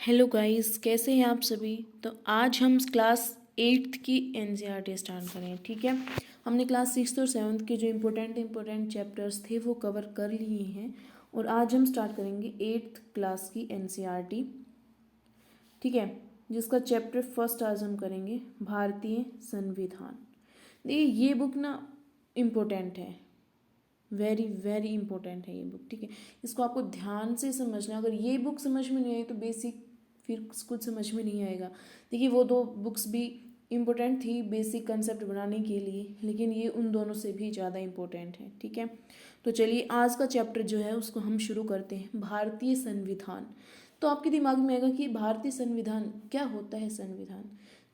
Hello guys, कैसे हैं आप सभी। तो आज हम क्लास 8th की एनसीईआरटी स्टार्ट करें। ठीक है, हमने क्लास 6th और 7th के जो इम्पोर्टेंट चैप्टर्स थे वो कवर कर लिए हैं और आज हम स्टार्ट करेंगे 8th क्लास की एनसीईआरटी। ठीक है, जिसका चैप्टर फर्स्ट आज हम करेंगे भारतीय संविधान। देखिए ये बुक ना इम्पोर्टेंट है, वेरी वेरी इंपॉर्टेंट है ये बुक। ठीक है, इसको आपको ध्यान से समझना। अगर ये बुक समझ में नहीं आई तो बेसिक फिर कुछ समझ में नहीं आएगा। देखिए वो दो बुक्स भी इम्पोर्टेंट थी बेसिक कंसेप्ट बनाने के लिए, लेकिन ये उन दोनों से भी ज़्यादा इम्पोर्टेंट है। ठीक है, तो चलिए आज का चैप्टर जो है उसको हम शुरू करते हैं, भारतीय संविधान। तो आपके दिमाग में आएगा कि भारतीय संविधान क्या होता है। संविधान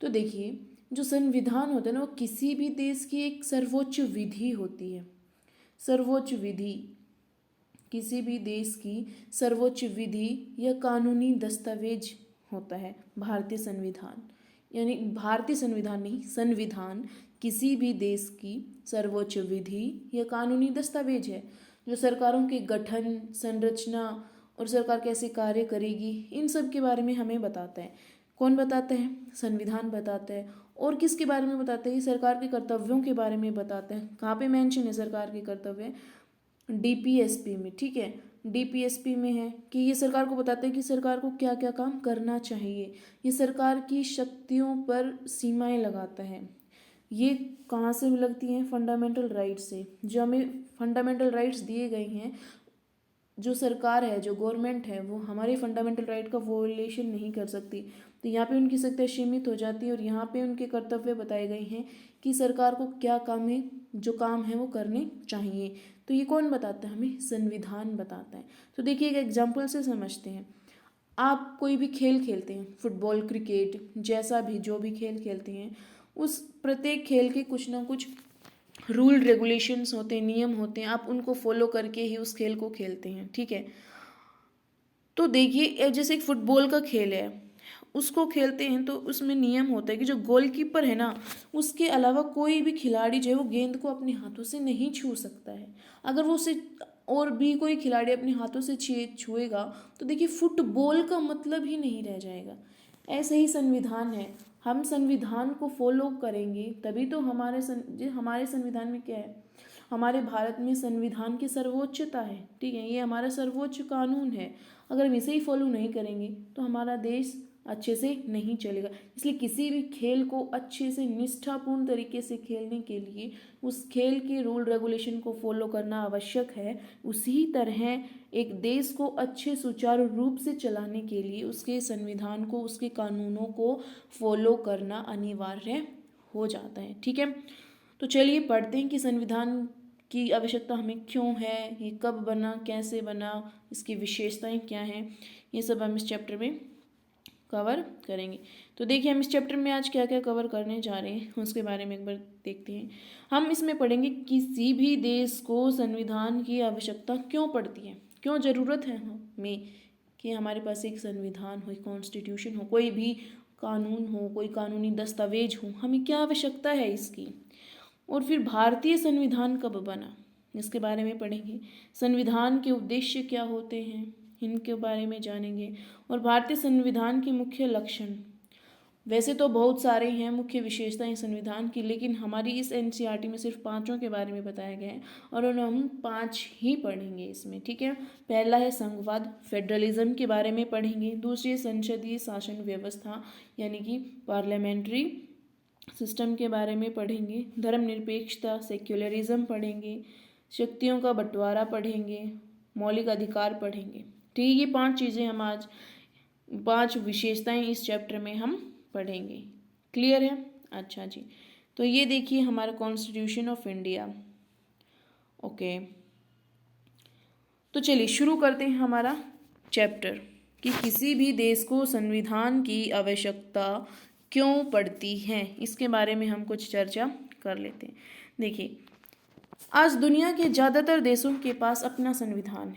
तो देखिए, जो संविधान होता है ना वो किसी भी देश की एक सर्वोच्च विधि होती है। सर्वोच्च विधि किसी भी देश की सर्वोच्च विधि या कानूनी दस्तावेज होता है भारतीय संविधान। यानी भारतीय संविधान नहीं, संविधान किसी भी देश की सर्वोच्च विधि या कानूनी दस्तावेज है जो सरकारों के गठन, संरचना और सरकार कैसे कार्य करेगी इन सब के बारे में हमें बताता है। कौन बताता है? संविधान बताता है। और किसके बारे में बताता है? सरकार के कर्तव्यों के बारे में बताता है। कहाँ पे मेंशन है सरकार के कर्तव्य? डीपीएसपी में। ठीक है, डीपीएसपी में है कि ये सरकार को बताते हैं कि सरकार को क्या क्या काम करना चाहिए। ये सरकार की शक्तियों पर सीमाएं लगाता है। ये कहाँ से लगती हैं? फंडामेंटल राइट्स से। जो हमें फंडामेंटल राइट्स दिए गए हैं, जो सरकार है, जो गवर्नमेंट है, वो हमारे फंडामेंटल राइट का वोलेशन नहीं कर सकती। तो यहाँ पे उनकी शक्तियाँ सीमित हो जाती है और यहाँ पे उनके कर्तव्य बताए गए हैं कि सरकार को क्या काम है, जो काम है वो करने चाहिए। तो ये कौन बताता है? हमें संविधान बताता है। तो देखिए एक एग्जाम्पल से समझते हैं। आप कोई भी खेल खेलते हैं, फुटबॉल, क्रिकेट, जैसा भी जो भी खेल खेलते हैं, उस प्रत्येक खेल के कुछ ना कुछ रूल रेगुलेशंस होते हैं, नियम होते हैं। आप उनको फॉलो करके ही उस खेल को खेलते हैं। ठीक है, तो देखिए जैसे एक फुटबॉल का खेल है, उसको खेलते हैं तो उसमें नियम होता है कि जो गोलकीपर है ना, उसके अलावा कोई भी खिलाड़ी जो है वो गेंद को अपने हाथों से नहीं छू सकता है। अगर वो उसे और भी कोई खिलाड़ी अपने हाथों से छुएगा तो देखिए फुटबॉल का मतलब ही नहीं रह जाएगा। ऐसे ही संविधान है, हम संविधान को फॉलो करेंगे तभी तो हमारे संविधान में क्या है? हमारे भारत में संविधान की सर्वोच्चता है। ठीक है, ये हमारा सर्वोच्च कानून है। अगर हम इसे ही फॉलो नहीं करेंगे तो हमारा देश अच्छे से नहीं चलेगा। इसलिए किसी भी खेल को अच्छे से निष्ठापूर्ण तरीके से खेलने के लिए उस खेल के रूल रेगुलेशन को फॉलो करना आवश्यक है। उसी तरह एक देश को अच्छे सुचारू रूप से चलाने के लिए उसके संविधान को, उसके कानूनों को फॉलो करना अनिवार्य हो जाता है। ठीक है, तो चलिए पढ़ते हैं कि संविधान की आवश्यकता हमें क्यों है, ये कब बना, कैसे बना, इसकी विशेषताएं क्या हैं, ये सब हम इस चैप्टर में कवर करेंगे। तो देखिए हम इस चैप्टर में आज क्या क्या कवर करने जा रहे हैं उसके बारे में एक बार देखते हैं। हम इसमें पढ़ेंगे किसी भी देश को संविधान की आवश्यकता क्यों पड़ती है, क्यों ज़रूरत है हमें कि हमारे पास एक संविधान हो, कॉन्स्टिट्यूशन हो, कोई भी कानून हो, कोई कानूनी दस्तावेज हो, हमें क्या आवश्यकता है इसकी। और फिर भारतीय संविधान कब बना इसके बारे में पढ़ेंगे। संविधान के उद्देश्य क्या होते हैं इनके बारे में जानेंगे। और भारतीय संविधान के मुख्य लक्षण, वैसे तो बहुत सारे हैं मुख्य विशेषताएं संविधान की, लेकिन हमारी इस एनसीईआरटी में सिर्फ 5 के बारे में बताया गया है और हम 5 ही पढ़ेंगे इसमें। ठीक है, पहला है संघवाद, फेडरलिज्म के बारे में पढ़ेंगे। दूसरी संसदीय शासन व्यवस्था यानी कि पार्लियामेंट्री सिस्टम के बारे में पढ़ेंगे। धर्मनिरपेक्षता, सेक्युलरिज्म पढ़ेंगे। शक्तियों का बंटवारा पढ़ेंगे। मौलिक अधिकार पढ़ेंगे। ठीक है, ये 5 चीज़ें हम आज, 5 विशेषताएं इस चैप्टर में हम पढ़ेंगे। क्लियर है? अच्छा जी, तो ये देखिए हमारा कॉन्स्टिट्यूशन ऑफ इंडिया। ओके, तो चलिए शुरू करते हैं हमारा चैप्टर कि किसी भी देश को संविधान की आवश्यकता क्यों पड़ती है, इसके बारे में हम कुछ चर्चा कर लेते हैं। देखिए आज दुनिया के ज़्यादातर देशों के पास अपना संविधान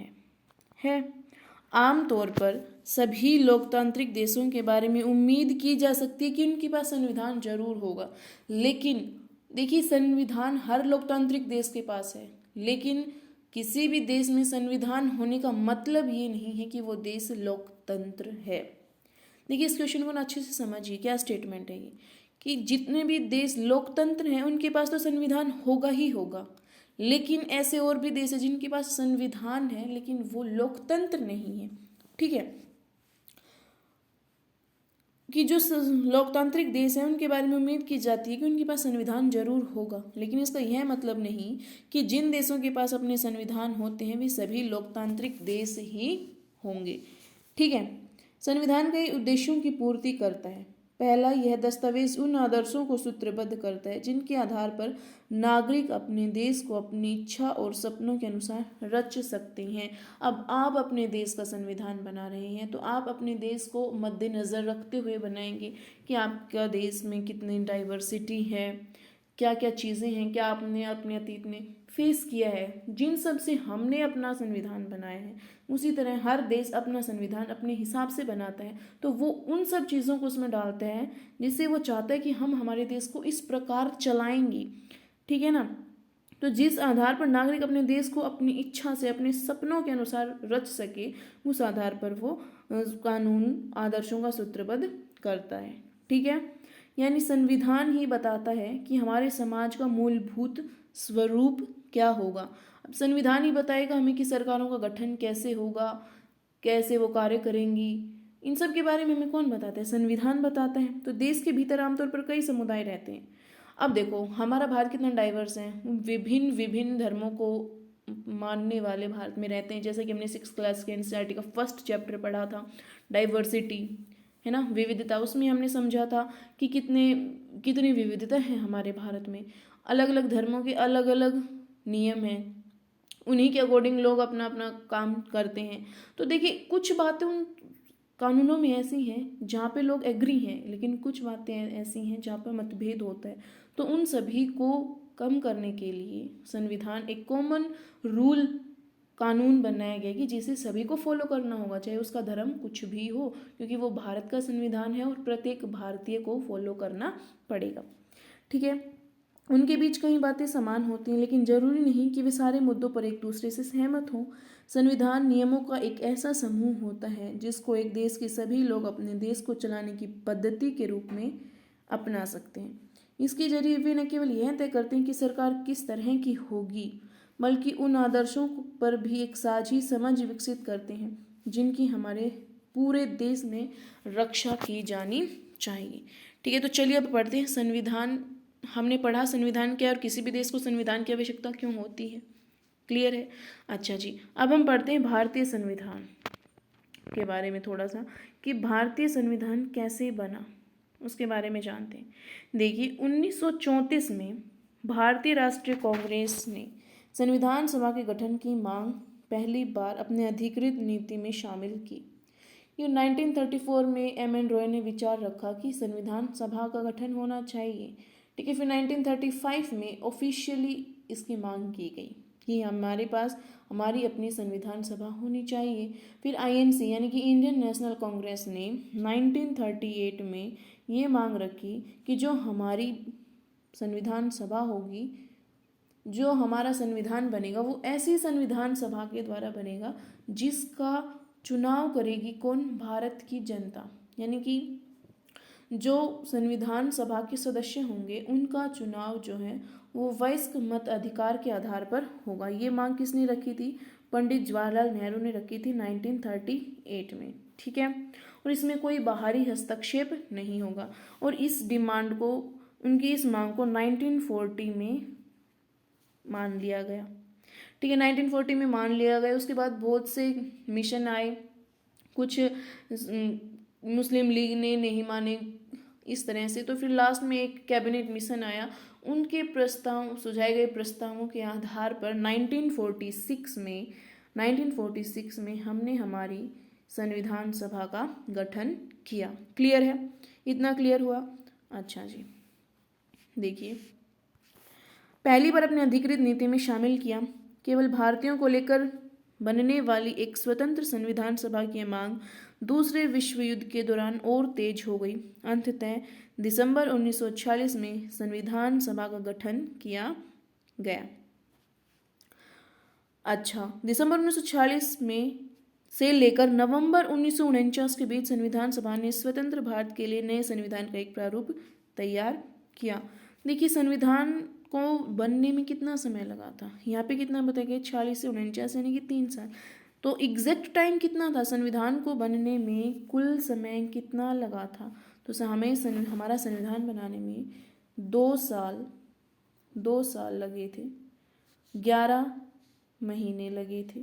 है। आमतौर पर सभी लोकतांत्रिक देशों के बारे में उम्मीद की जा सकती है कि उनके पास संविधान जरूर होगा, लेकिन देखिए संविधान हर लोकतांत्रिक देश के पास है, लेकिन किसी भी देश में संविधान होने का मतलब ये नहीं है कि वो देश लोकतंत्र है। देखिए इस क्वेश्चन को ना अच्छे से समझिए, क्या स्टेटमेंट है ये कि जितने भी देश लोकतंत्र हैं उनके पास तो संविधान होगा ही होगा, लेकिन ऐसे और भी देश हैं जिनके पास संविधान है लेकिन वो लोकतंत्र नहीं है। ठीक है, कि जो लोकतांत्रिक देश हैं उनके बारे में उम्मीद की जाती है कि उनके पास संविधान जरूर होगा, लेकिन इसका यह मतलब नहीं कि जिन देशों के पास अपने संविधान होते हैं वे सभी लोकतांत्रिक देश ही होंगे। ठीक है, संविधान कई उद्देश्यों की पूर्ति करता है। पहला, यह दस्तावेज उन आदर्शों को सूत्रबद्ध करता है जिनके आधार पर नागरिक अपने देश को अपनी इच्छा और सपनों के अनुसार रच सकते हैं। अब आप अपने देश का संविधान बना रहे हैं तो आप अपने देश को मद्देनज़र रखते हुए बनाएंगे कि आपका देश में कितनी डाइवर्सिटी है, क्या क्या चीज़ें हैं, क्या आपने अपने अतीत में फेस किया है, जिन सब से हमने अपना संविधान बनाया है उसी तरह हर देश अपना संविधान अपने हिसाब से बनाता है, तो वो उन सब चीज़ों को उसमें डालता है जिससे वो चाहता है कि हम हमारे देश को इस प्रकार चलाएंगे। ठीक है ना, तो जिस आधार पर नागरिक अपने देश को अपनी इच्छा से अपने सपनों के अनुसार रच सके उस आधार पर वो कानून आदर्शों का सूत्रबद्ध करता है। ठीक है, यानी संविधान ही बताता है कि हमारे समाज का मूलभूत स्वरूप क्या होगा। अब संविधान ही बताएगा हमें कि सरकारों का गठन कैसे होगा, कैसे वो कार्य करेंगी, इन सब के बारे में हमें कौन बताता है, संविधान बताता है। तो देश के भीतर आमतौर पर कई समुदाय रहते हैं। अब देखो हमारा भारत कितना डाइवर्स है, विभिन्न विभिन्न धर्मों को मानने वाले भारत में रहते हैं। जैसे कि हमने 6th क्लास के एनसीईआरटी का फर्स्ट चैप्टर पढ़ा था, डाइवर्सिटी है ना, विविधता, उसमें हमने समझा था कि कितनी विविधता है हमारे भारत में, अलग अलग धर्मों के अलग अलग नियम हैं, उन्हीं के अकॉर्डिंग लोग अपना अपना काम करते हैं। तो देखिए कुछ बातें उन कानूनों में ऐसी हैं जहाँ पे लोग एग्री हैं, लेकिन कुछ बातें ऐसी हैं जहाँ पर मतभेद होता है। तो उन सभी को कम करने के लिए संविधान एक कॉमन रूल कानून बनाया गया कि जिसे सभी को फॉलो करना होगा, चाहे उसका धर्म कुछ भी हो, क्योंकि वो भारत का संविधान है और प्रत्येक भारतीय को फॉलो करना पड़ेगा। ठीक है, उनके बीच कई बातें समान होती हैं लेकिन जरूरी नहीं कि वे सारे मुद्दों पर एक दूसरे से सहमत हों। संविधान नियमों का एक ऐसा समूह होता है जिसको एक देश के सभी लोग अपने देश को चलाने की पद्धति के रूप में अपना सकते हैं। इसके जरिए वे न केवल यह तय करते हैं कि सरकार किस तरह की होगी, बल्कि उन आदर्शों पर भी एक साझी समझ विकसित करते हैं जिनकी हमारे पूरे देश में रक्षा की जानी चाहिए। ठीक है, तो चलिए अब पढ़ते हैं संविधान। हमने पढ़ा संविधान क्या और किसी भी देश को संविधान की आवश्यकता क्यों होती है, क्लियर है। अच्छा जी, अब हम पढ़ते हैं भारतीय संविधान के बारे में थोड़ा सा, कि भारतीय संविधान कैसे बना उसके बारे में जानते हैं। देखिए 1934 में भारतीय राष्ट्रीय कांग्रेस ने संविधान सभा के गठन की मांग पहली बार अपने अधिकृत नीति में शामिल की। ये 1934 में एम.एन. रॉय ने विचार रखा कि संविधान सभा का गठन होना चाहिए। ठीक है, फिर 1935 में ऑफिशियली इसकी मांग की गई कि हमारे पास हमारी अपनी संविधान सभा होनी चाहिए। फिर आईएनसी यानी कि इंडियन नेशनल कांग्रेस ने 1938 में ये मांग रखी कि जो हमारी संविधान सभा होगी, जो हमारा संविधान बनेगा वो ऐसी संविधान सभा के द्वारा बनेगा जिसका चुनाव करेगी कौन, भारत की जनता। यानी कि जो संविधान सभा के सदस्य होंगे उनका चुनाव जो है वो वयस्क मत अधिकार के आधार पर होगा। ये मांग किसने रखी थी, पंडित जवाहरलाल नेहरू ने रखी थी 1938 में। ठीक है, और इसमें कोई बाहरी हस्तक्षेप नहीं होगा। और इस डिमांड को, उनकी इस मांग को 1940 में मान लिया गया। ठीक है, 1940 में मान लिया गया। उसके बाद बहुत से मिशन आए, कुछ मुस्लिम लीग ने नहीं माने इस तरह से, तो फिर लास्ट में एक कैबिनेट मिशन आया, उनके प्रस्ताव, सुझाए गए प्रस्तावों के आधार पर 1946 में हमने हमारी संविधान सभा का गठन किया। क्लियर है, इतना क्लियर हुआ। अच्छा जी, देखिए पहली बार अपने अधिकृत नीति में शामिल किया। केवल भारतीयों को लेकर बनने वाली एक स्वतंत्र संविधान सभा की मांग दूसरे विश्व युद्ध के दौरान और तेज हो गई। अंततः दिसंबर 1946 में संविधान सभा का गठन किया गया। अच्छा, दिसंबर 1946 में से लेकर नवंबर 1949 के बीच संविधान सभा ने स्वतंत्र भारत के लिए नए संविधान का एक प्रारूप तैयार किया। देखिए संविधान को बनने में कितना समय लगा था, यहाँ पे कितना बताया गया 46 से 49 यानी कि 3 साल। तो एग्जैक्ट टाइम कितना था संविधान को बनने में, कुल समय कितना लगा था, तो हमें हमारा संविधान बनाने में 2 साल लगे थे, 11 महीने लगे थे।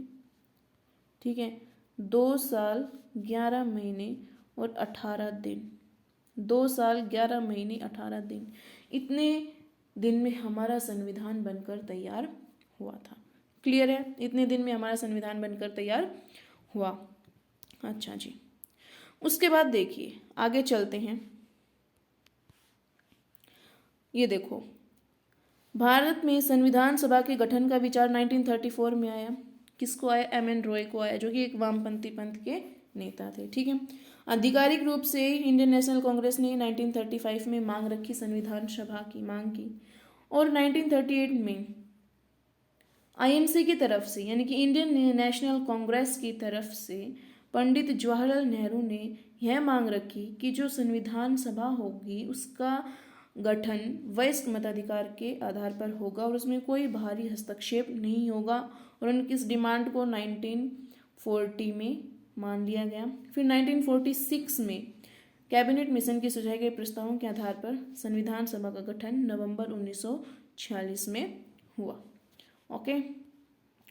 ठीक है, 2 साल 11 महीने और 18 दिन, 2 साल 11 महीने 18 दिन, इतने दिन में हमारा संविधान बनकर तैयार हुआ था। क्लियर है, इतने दिन में हमारा संविधान बनकर तैयार हुआ। अच्छा जी, उसके बाद देखिए आगे चलते हैं। ये देखो, भारत में संविधान सभा के गठन का विचार 1934 में आया। किसको आया? एम.एन. रॉय को आया, जो कि एक वामपंथी पंथ के नेता थे। ठीक है, आधिकारिक रूप से इंडियन नेशनल कांग्रेस ने 1935 में मांग रखी, संविधान सभा की मांग की, और 1938 में आईएनसी की तरफ से यानी कि इंडियन नेशनल कांग्रेस की तरफ से पंडित जवाहरलाल नेहरू ने यह मांग रखी कि जो संविधान सभा होगी उसका गठन वयस्क मताधिकार के आधार पर होगा और उसमें कोई बाहरी हस्तक्षेप नहीं होगा, और उनकी इस डिमांड को 1940 में मान लिया गया। फिर 1946 में कैबिनेट मिशन के सुझाए गए प्रस्तावों के आधार पर संविधान सभा का गठन नवंबर 1946 में हुआ। ओके,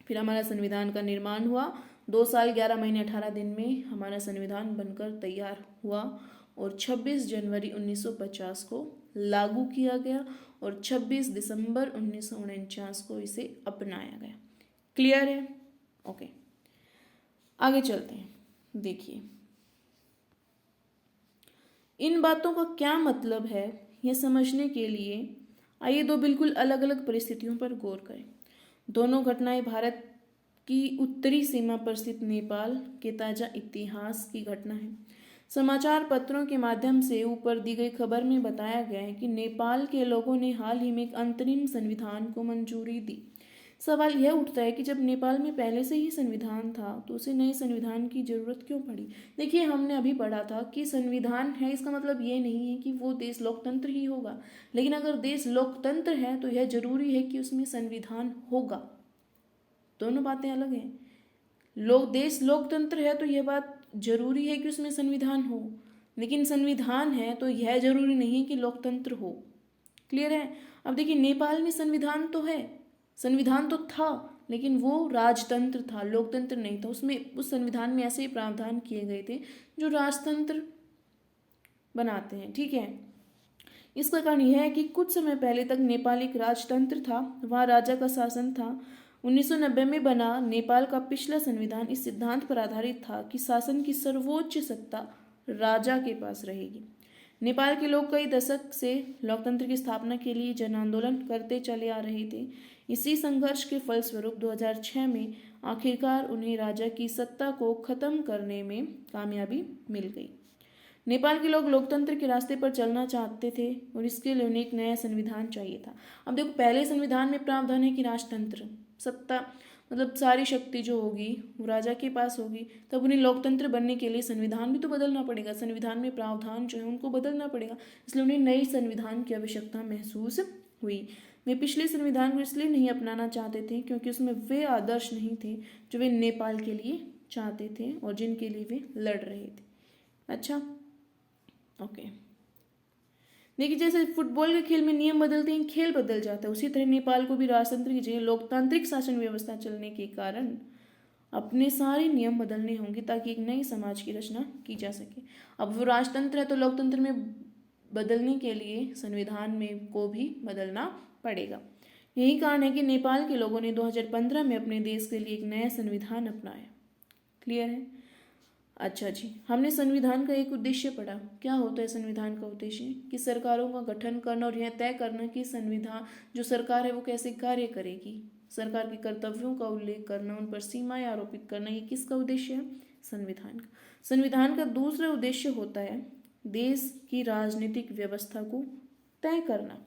फिर हमारा संविधान का निर्माण हुआ, 2 साल 11 महीने 18 दिन में हमारा संविधान बनकर तैयार हुआ और 26 जनवरी 1950 को लागू किया गया और 26 दिसंबर 1949 को इसे अपनाया गया। क्लियर है? ओके, आगे चलते हैं। देखिए इन बातों का क्या मतलब है, यह समझने के लिए आइए 2 बिल्कुल अलग अलग परिस्थितियों पर गौर करें। दोनों घटनाएं भारत की उत्तरी सीमा पर स्थित नेपाल के ताजा इतिहास की घटना है। समाचार पत्रों के माध्यम से ऊपर दी गई खबर में बताया गया है कि नेपाल के लोगों ने हाल ही में एक अंतरिम संविधान को मंजूरी दी। सवाल यह उठता है कि जब नेपाल में पहले से ही संविधान था तो उसे नए संविधान की जरूरत क्यों पड़ी। देखिए हमने अभी पढ़ा था कि संविधान है इसका मतलब ये नहीं है कि वो देश लोकतंत्र ही होगा, लेकिन अगर देश लोकतंत्र है तो यह जरूरी है कि उसमें संविधान होगा। दोनों बातें अलग हैं। देश लोकतंत्र है तो यह बात जरूरी है कि उसमें संविधान हो, लेकिन संविधान है तो यह जरूरी नहीं है कि लोकतंत्र हो। क्लियर है? अब देखिए नेपाल में संविधान तो है, संविधान तो था, लेकिन वो राजतंत्र था, लोकतंत्र नहीं था। उसमें उस संविधान में ऐसे प्रावधान किए गए थे जो राजतंत्र बनाते हैं। ठीक है, इसका कारण यह है कि कुछ समय पहले तक नेपाल एक राजतंत्र था, वहाँ राजा का शासन था। 1990 में बना नेपाल का पिछला संविधान इस सिद्धांत पर आधारित था कि शासन की सर्वोच्च सत्ता राजा के पास रहेगी। नेपाल के लोग कई दशक से लोकतंत्र की स्थापना के लिए जन आंदोलन करते चले आ रहे थे। इसी संघर्ष के फलस्वरूप 2006 में आखिरकार उन्हें राजा की सत्ता को खत्म करने में कामयाबी मिल गई। नेपाल के लोग लोकतंत्र के रास्ते पर चलना चाहते थे और इसके लिए उन्हें एक नया संविधान चाहिए था। अब देखो पहले संविधान में प्रावधान है कि राजतंत्र सत्ता मतलब सारी शक्ति जो होगी वो राजा के पास होगी, तब उन्हें लोकतंत्र बनने के लिए संविधान भी तो बदलना पड़ेगा। संविधान में प्रावधान जो है उनको बदलना पड़ेगा, इसलिए उन्हें नई संविधान की आवश्यकता महसूस हुई। वे पिछले संविधान को इसलिए नहीं अपनाना चाहते थे क्योंकि उसमें वे आदर्श नहीं थे जो वे नेपाल के लिए चाहते थे और जिनके लिए वे लड़ रहे थे। अच्छा ओके, देखिए जैसे फुटबॉल के खेल में नियम बदलते हैं खेल बदल जाता है, उसी तरह नेपाल को भी राजतंत्र की जगह लोकतांत्रिक शासन व्यवस्था चलने के कारण अपने सारे नियम बदलने होंगे ताकि एक नए समाज की रचना की जा सके। अब वो राजतंत्र है तो लोकतंत्र में बदलने के लिए संविधान में को भी बदलना पड़ेगा। यही कारण है कि नेपाल के लोगों ने 2015 में अपने देश के लिए एक नया संविधान अपनाया। क्लियर है? अच्छा जी, हमने संविधान का एक उद्देश्य पढ़ा। क्या होता है संविधान का उद्देश्य? कि सरकारों का गठन करना और यह तय करना कि संविधान जो सरकार है वो कैसे कार्य करेगी, सरकार के कर्तव्यों का उल्लेख करना, उन पर सीमाएं आरोपित करना, ये किसका उद्देश्य है? संविधान का। संविधान का दूसरा उद्देश्य होता है देश की राजनीतिक व्यवस्था को तय करना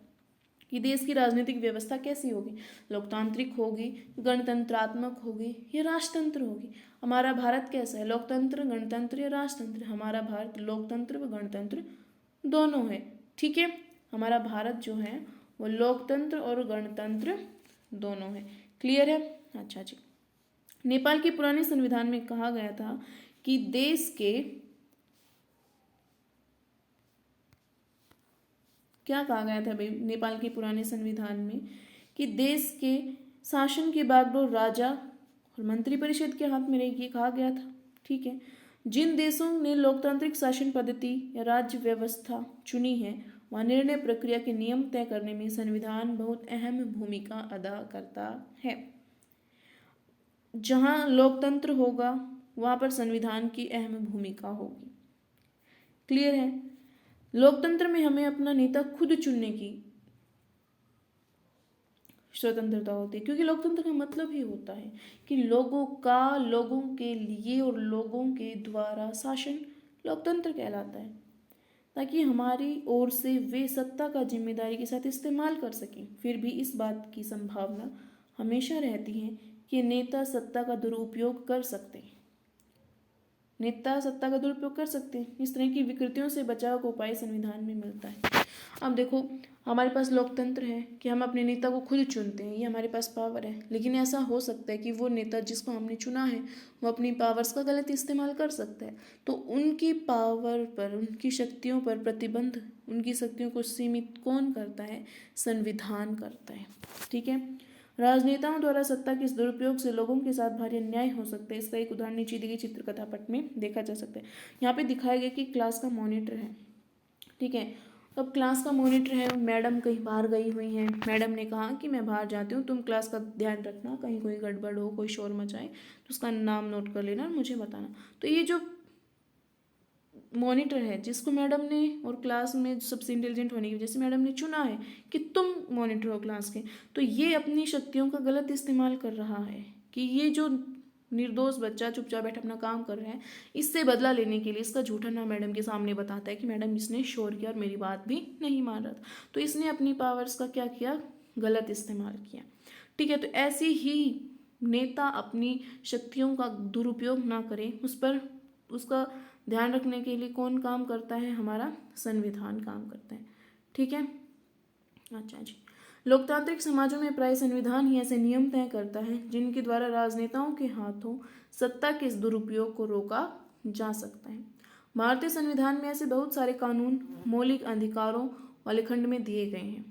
कि देश की राजनीतिक व्यवस्था कैसी होगी, लोकतांत्रिक होगी, गणतंत्रात्मक होगी या राजतंत्र होगी। हमारा भारत कैसा है, लोकतंत्र, गणतंत्र या राजतंत्र। हमारा भारत लोकतंत्र व गणतंत्र दोनों है। ठीक है, हमारा भारत जो है वो लोकतंत्र और गणतंत्र दोनों है। क्लियर है? अच्छा जी। नेपाल के पुराने संविधान में कहा गया था कि देश के क्या कहा गया था भाई नेपाल के पुराने संविधान में कि देश के शासन की बागडोर राजा और मंत्रिपरिषद के हाथ में रहेगी, कहा गया था। ठीक है, जिन देशों ने लोकतांत्रिक शासन पद्धति या राज्य व्यवस्था चुनी है वहाँ निर्णय प्रक्रिया के नियम तय करने में संविधान बहुत अहम भूमिका अदा करता है। जहाँ लोकतंत्र होगा वहाँ पर संविधान की अहम भूमिका होगी। क्लियर है? लोकतंत्र में हमें अपना नेता खुद चुनने की स्वतंत्रता होती है, क्योंकि लोकतंत्र का मतलब ही होता है कि लोगों का लोगों के लिए और लोगों के द्वारा शासन लोकतंत्र कहलाता है, ताकि हमारी ओर से वे सत्ता का जिम्मेदारी के साथ इस्तेमाल कर सकें। फिर भी इस बात की संभावना हमेशा रहती है कि नेता सत्ता का दुरुपयोग कर सकते हैं। इस तरह की विकृतियों से बचाव का उपाय संविधान में मिलता है। अब देखो, हमारे पास लोकतंत्र है कि हम अपने नेता को खुद चुनते हैं, ये हमारे पास पावर है। लेकिन ऐसा हो सकता है कि वो नेता जिसको हमने चुना है वो अपनी पावर्स का गलत इस्तेमाल कर सकता है। तो उनकी पावर पर, उनकी शक्तियों पर प्रतिबंध, उनकी शक्तियों को सीमित कौन करता है? संविधान करता है। ठीक है, राजनेताओं द्वारा सत्ता के इस दुरुपयोग से लोगों के साथ भारी अन्याय हो सकता है। इसका एक उदाहरण नीचे दी गई चित्रकथा पट में देखा जा सकता है। यहाँ पे दिखाया गया कि क्लास का मॉनिटर है। ठीक है, अब क्लास का मॉनिटर है, मैडम कहीं बाहर गई हुई हैं, मैडम ने कहा कि मैं बाहर जाती हूँ, तुम क्लास का ध्यान रखना, कहीं कोई गड़बड़ हो, कोई शोर मचाए तो उसका नाम नोट कर लेना और मुझे बताना। तो ये जो मॉनिटर है जिसको मैडम ने और क्लास में सबसे इंटेलिजेंट होने की वजह से मैडम ने चुना है कि तुम मॉनिटर हो क्लास के, तो ये अपनी शक्तियों का गलत इस्तेमाल कर रहा है कि ये जो निर्दोष बच्चा चुपचाप बैठा अपना काम कर रहा है, इससे बदला लेने के लिए इसका झूठा नाम मैडम के सामने बताता है कि मैडम इसने शोर किया और मेरी बात भी नहीं मान रहा था। तो इसने अपनी पावर्स का क्या किया? गलत इस्तेमाल किया। ठीक है, तो ऐसी ही नेता अपनी शक्तियों का दुरुपयोग ना करे, उस पर उसका ध्यान रखने के लिए कौन काम करता है? हमारा संविधान काम करता है। ठीक है, अच्छा जी। लोकतांत्रिक समाजों में प्राय संविधान ही ऐसे नियम तय करता है जिनके द्वारा राजनेताओं के हाथों सत्ता के इस दुरुपयोग को रोका जा सकता है। भारतीय संविधान में ऐसे बहुत सारे कानून मौलिक अधिकारों वाले खंड में दिए गए हैं।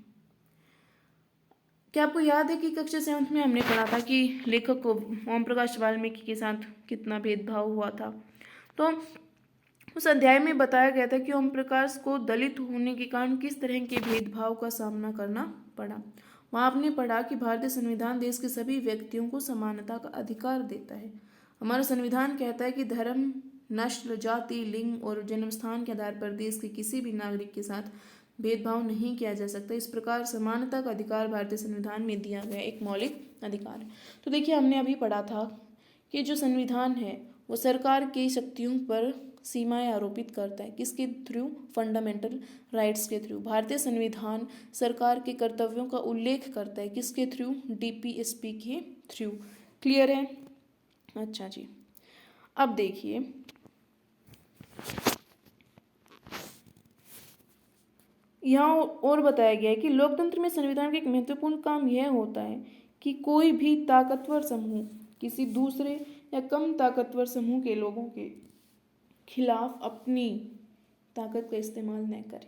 क्या आपको याद है कि कक्षा 7 में हमने पढ़ा था कि लेखक को ओम प्रकाश वाल्मीकि के साथ कितना भेदभाव हुआ था? तो उस अध्याय में बताया गया था कि ओम प्रकाश को दलित होने के कारण किस तरह के भेदभाव का सामना करना पड़ा। वहाँ आपने पढ़ा कि भारतीय संविधान देश के सभी व्यक्तियों को समानता का अधिकार देता है। हमारा संविधान कहता है कि धर्म, नस्ल, जाति, लिंग और जन्मस्थान के आधार पर देश के किसी भी नागरिक के साथ भेदभाव नहीं किया जा सकता। इस प्रकार समानता का अधिकार भारतीय संविधान में दिया गया एक मौलिक अधिकार है। तो देखिए, हमने अभी पढ़ा था कि जो संविधान है वो सरकार की शक्तियों पर सीमाएं आरोपित करता है। किसके थ्रू? फंडामेंटल राइट्स के थ्रू। भारतीय संविधान सरकार के कर्तव्यों का उल्लेख करता है। किसके थ्रू? डीपीएसपी के थ्रू। क्लियर है? अच्छा जी। अब देखिए, यहाँ और बताया गया है कि लोकतंत्र में संविधान का एक महत्वपूर्ण काम यह होता है कि कोई भी ताकतवर समूह किसी दूसरे या कम ताकतवर समूह के लोगों के खिलाफ अपनी ताकत का इस्तेमाल न करे।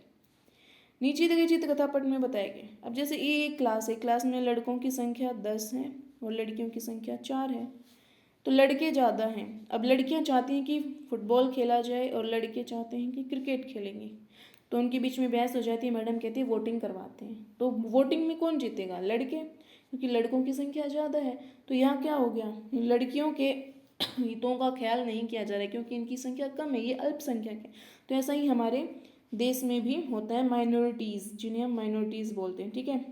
नीचे दिए चित्रकथा पट में बताया गया। अब जैसे ये एक क्लास है, क्लास में लड़कों की संख्या 10 है और लड़कियों की संख्या 4 है। तो लड़के ज़्यादा हैं। अब लड़कियां चाहती हैं कि फुटबॉल खेला जाए और लड़के चाहते हैं कि क्रिकेट खेलेंगे। तो उनके बीच में बहस हो जाती है। मैडम कहती है वोटिंग करवाते हैं। तो वोटिंग में कौन जीतेगा? लड़के, क्योंकि लड़कों की संख्या ज़्यादा है। तो यहाँ क्या हो गया? लड़कियों के हितों का ख्याल नहीं किया जा रहा है क्योंकि इनकी संख्या कम है, ये अल्पसंख्यक है। तो ऐसा ही हमारे देश में भी होता है, माइनॉरिटीज़, जिन्हें हम माइनॉरिटीज़ बोलते हैं। ठीक है,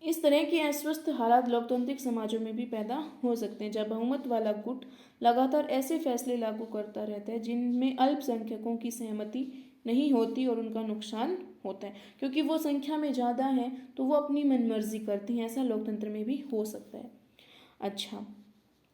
इस तरह के अस्वस्थ हालात लोकतांत्रिक समाजों में भी पैदा हो सकते हैं, जब बहुमत वाला गुट लगातार ऐसे फैसले लागू करता रहता है जिनमें अल्पसंख्यकों की सहमति नहीं होती और उनका नुकसान होता है, क्योंकि वो संख्या में ज़्यादा हैं तो वो अपनी मनमर्जी करती हैं। ऐसा लोकतंत्र में भी हो सकता है। अच्छा,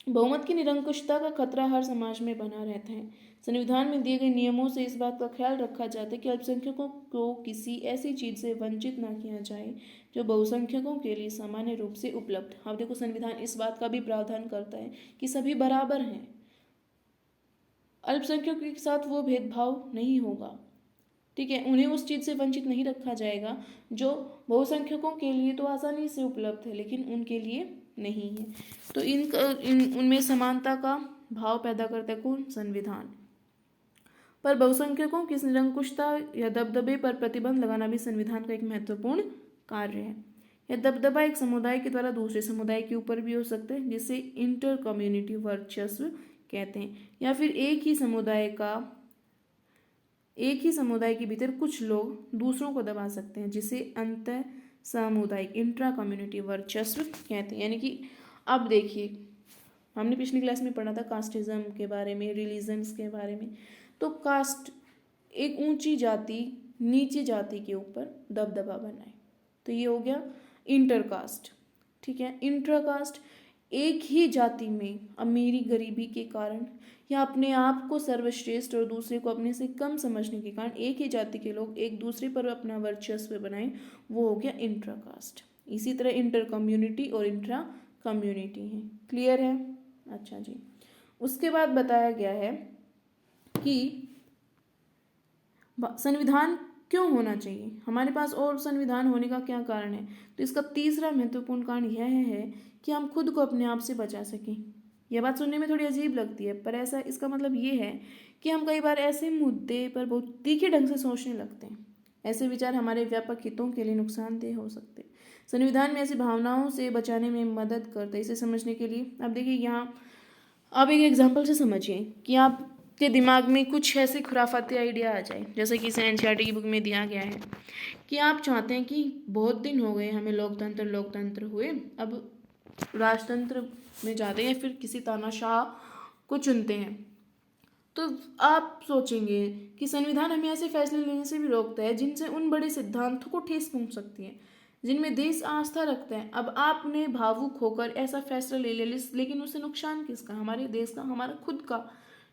बहुमत की निरंकुशता का खतरा हर समाज में बना रहता है। संविधान में दिए गए नियमों से इस बात का ख्याल रखा जाता है कि अल्पसंख्यकों को किसी ऐसी चीज़ से वंचित ना किया जाए जो बहुसंख्यकों के लिए सामान्य रूप से उपलब्ध। अब देखो, संविधान इस बात का भी प्रावधान करता है कि सभी बराबर हैं, अल्पसंख्यकों के साथ वो भेदभाव नहीं होगा। ठीक है, उन्हें उस चीज़ से वंचित नहीं रखा जाएगा जो बहुसंख्यकों के लिए तो आसानी से उपलब्ध है लेकिन उनके लिए नहीं है। तो उनमें समानता का भाव पैदा करता है कौन? संविधान। पर बहुसंख्यकों की निरंकुशता या दबदबे पर प्रतिबंध लगाना भी संविधान का एक महत्वपूर्ण कार्य है। यह दबदबा एक समुदाय के द्वारा दूसरे समुदाय के ऊपर भी हो सकता है, जिसे इंटर कम्युनिटी वर्चस्व कहते हैं, या फिर एक ही समुदाय के भीतर कुछ लोग दूसरों को दबा सकते हैं, जिसे अंतर सामुदायिक इंट्रा कम्युनिटी वर्चस्व कहते हैं। यानी कि अब देखिए, हमने पिछली क्लास में पढ़ा था कास्टिज्म के बारे में, रिलीजन्स के बारे में। तो कास्ट एक ऊंची जाति नीची जाति के ऊपर दबदबा बनाए, तो ये हो गया इंटर कास्ट। ठीक है, इंट्रा कास्ट एक ही जाति में अमीरी गरीबी के कारण या अपने आप को सर्वश्रेष्ठ और दूसरे को अपने से कम समझने के कारण एक ही जाति के लोग एक दूसरे पर अपना वर्चस्व बनाएं, वो हो गया इंट्रा कास्ट। इसी तरह इंटर कम्युनिटी और इंट्रा कम्युनिटी है। क्लियर है? अच्छा जी, उसके बाद बताया गया है कि संविधान क्यों होना चाहिए, हमारे पास और संविधान होने का क्या कारण है। तो इसका तीसरा महत्वपूर्ण कारण यह है कि हम खुद को अपने आप से बचा सकें। यह बात सुनने में थोड़ी अजीब लगती है, पर ऐसा इसका मतलब ये है कि हम कई बार ऐसे मुद्दे पर बहुत तीखे ढंग से सोचने लगते हैं। ऐसे विचार हमारे व्यापक हितों के लिए नुकसानदेह हो सकते हैं। संविधान में ऐसी भावनाओं से बचाने में मदद करता है। इसे समझने के लिए अब देखिए, यहाँ आप एक एग्जाम्पल से समझिए कि आपके दिमाग में कुछ ऐसे खुराफाती आइडिया आ जाए, जैसे कि एनसीईआरटी की बुक में दिया गया है कि आप चाहते हैं कि बहुत दिन हो गए हमें लोकतंत्र हुए, अब राजतंत्र में जाते हैं, फिर किसी तानाशाह को चुनते हैं। तो आप सोचेंगे कि संविधान हमें ऐसे फैसले लेने से भी रोकता है जिनसे उन बड़े सिद्धांतों को ठेस पहुंच सकती है, जिनमें देश आस्था रखता है। अब आपने भावुक होकर ऐसा फैसला ले लिया, लेकिन उससे नुकसान किसका? हमारे देश का, हमारा खुद का।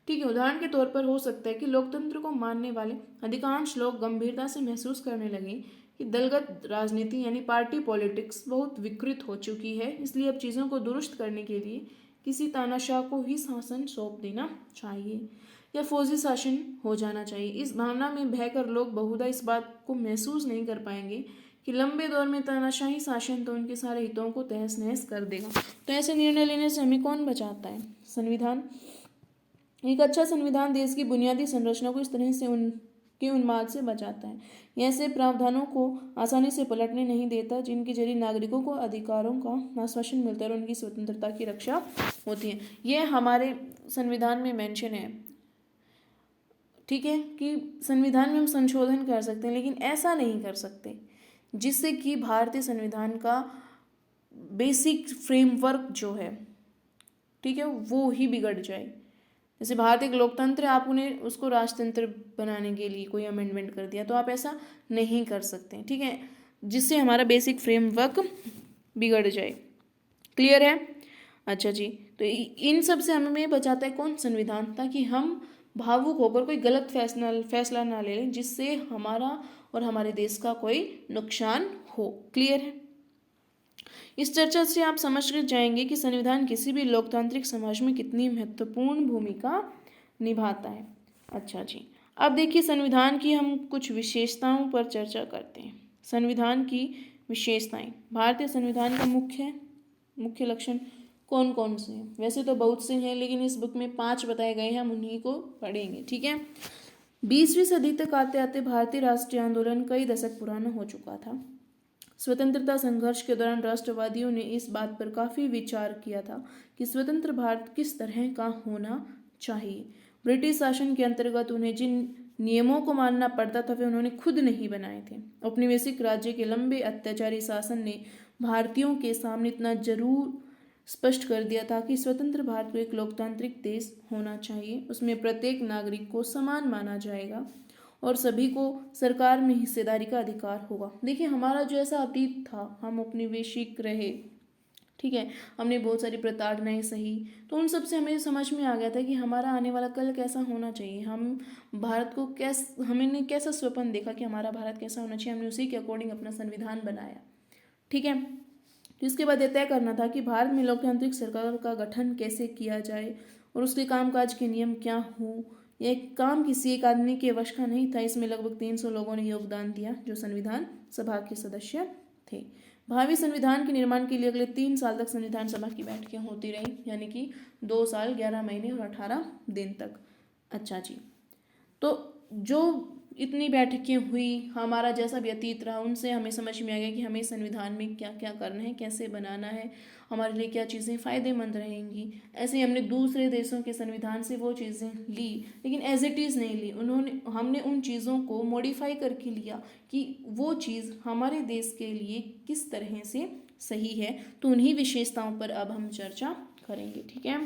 ठीक है, उदाहरण के तौर पर हो सकता है कि लोकतंत्र को मानने वाले अधिकांश लोग गंभीरता से महसूस करने लगे कि दलगत राजनीति यानी पार्टी पॉलिटिक्स बहुत विकृत हो चुकी है, इसलिए अब चीज़ों को दुरुस्त करने के लिए किसी तानाशाह को ही शासन सौंप देना चाहिए या फौजी शासन हो जाना चाहिए। इस भावना में बहकर लोग बहुधा इस बात को महसूस नहीं कर पाएंगे कि लंबे दौर में तानाशाही शासन तो उनके सारे हितों को तहस नहस कर देगा। तो ऐसे निर्णय लेने से हमें कौन बचाता है? संविधान। एक अच्छा संविधान देश की बुनियादी संरचना को इस तरह से उनके उन्माद से बचाता है। यह ऐसे प्रावधानों को आसानी से पलटने नहीं देता जिनके जरिए नागरिकों को अधिकारों का आश्वासन मिलता है और उनकी स्वतंत्रता की रक्षा होती है। यह हमारे संविधान में मेंशन है। ठीक है, कि संविधान में हम संशोधन कर सकते हैं, लेकिन ऐसा नहीं कर सकते जिससे कि भारतीय संविधान का बेसिक फ्रेमवर्क जो है, ठीक है, वो ही बिगड़ जाए। जैसे भारतीय लोकतंत्र है, आप उन्हें उसको राजतंत्र बनाने के लिए कोई अमेंडमेंट कर दिया, तो आप ऐसा नहीं कर सकते। ठीक है, जिससे हमारा बेसिक फ्रेमवर्क बिगड़ जाए। क्लियर है? अच्छा जी, तो इन सब से हमें बचाता है कौन? संविधान, ताकि हम भावुक होकर कोई गलत फैसला ना ले लें जिससे हमारा और हमारे देश का कोई नुकसान हो। क्लियर है? इस चर्चा से आप समझ कर जाएंगे कि संविधान किसी भी लोकतांत्रिक समाज में कितनी महत्वपूर्ण भूमिका निभाता है। अच्छा जी, अब देखिए संविधान की हम कुछ विशेषताओं पर चर्चा करते हैं। संविधान की विशेषताएं। भारतीय संविधान का मुख्य लक्षण कौन कौन से हैं? वैसे तो बहुत से हैं, लेकिन इस बुक में 5 बताए गए हैं, हम उन्हीं को पढ़ेंगे। ठीक है, 20वीं सदी तक आते आते भारतीय राष्ट्रीय आंदोलन कई दशक पुराना हो चुका था। स्वतंत्रता संघर्ष के दौरान राष्ट्रवादियों ने इस बात पर काफी विचार किया था कि स्वतंत्र भारत किस तरह का होना चाहिए। ब्रिटिश शासन के अंतर्गत उन्हें जिन नियमों को मानना पड़ता था वे उन्होंने खुद नहीं बनाए थे। औपनिवेशिक राज्य के लंबे अत्याचारी शासन ने भारतीयों के सामने इतना जरूर स्पष्ट कर दिया था कि स्वतंत्र भारत को एक लोकतांत्रिक देश होना चाहिए, उसमें प्रत्येक नागरिक को समान माना जाएगा और सभी को सरकार में हिस्सेदारी का अधिकार होगा। देखिए हमारा जो ऐसा अतीत था, हम औपनिवेशिक रहे, ठीक है, हमने बहुत सारी प्रताड़नाएं सही, तो उन सब से हमें समझ में आ गया था कि हमारा आने वाला कल कैसा होना चाहिए। हम भारत को हमने कैसा स्वप्न देखा कि हमारा भारत कैसा होना चाहिए, हमने उसी के अकॉर्डिंग अपना संविधान बनाया, ठीक है। तो इसके बाद यह तय करना था कि भारत में लोकतांत्रिक सरकार का गठन कैसे किया जाए और उसके कामकाज के नियम क्या हों। यह काम किसी एक आदमी के वश का नहीं था, इसमें लगभग 300 लोगों ने योगदान दिया जो संविधान सभा के सदस्य थे। भावी संविधान के निर्माण के लिए अगले 3 साल तक संविधान सभा की बैठकें होती रही, यानी कि 2 साल 11 महीने और 18 दिन तक। अच्छा जी, तो जो इतनी बैठकें हुई, हमारा जैसा भी अतीत रहा, उनसे हमें समझ में आ गया कि हमें संविधान में क्या क्या करना है, कैसे बनाना है, हमारे लिए क्या चीज़ें फ़ायदेमंद रहेंगी। ऐसे ही हमने दूसरे देशों के संविधान से वो चीज़ें ली, लेकिन एज इट इज़ नहीं ली, हमने उन चीज़ों को मॉडिफाई करके लिया कि वो चीज़ हमारे देश के लिए किस तरह से सही है। तो उन्हीं विशेषताओं पर अब हम चर्चा करेंगे, ठीक है,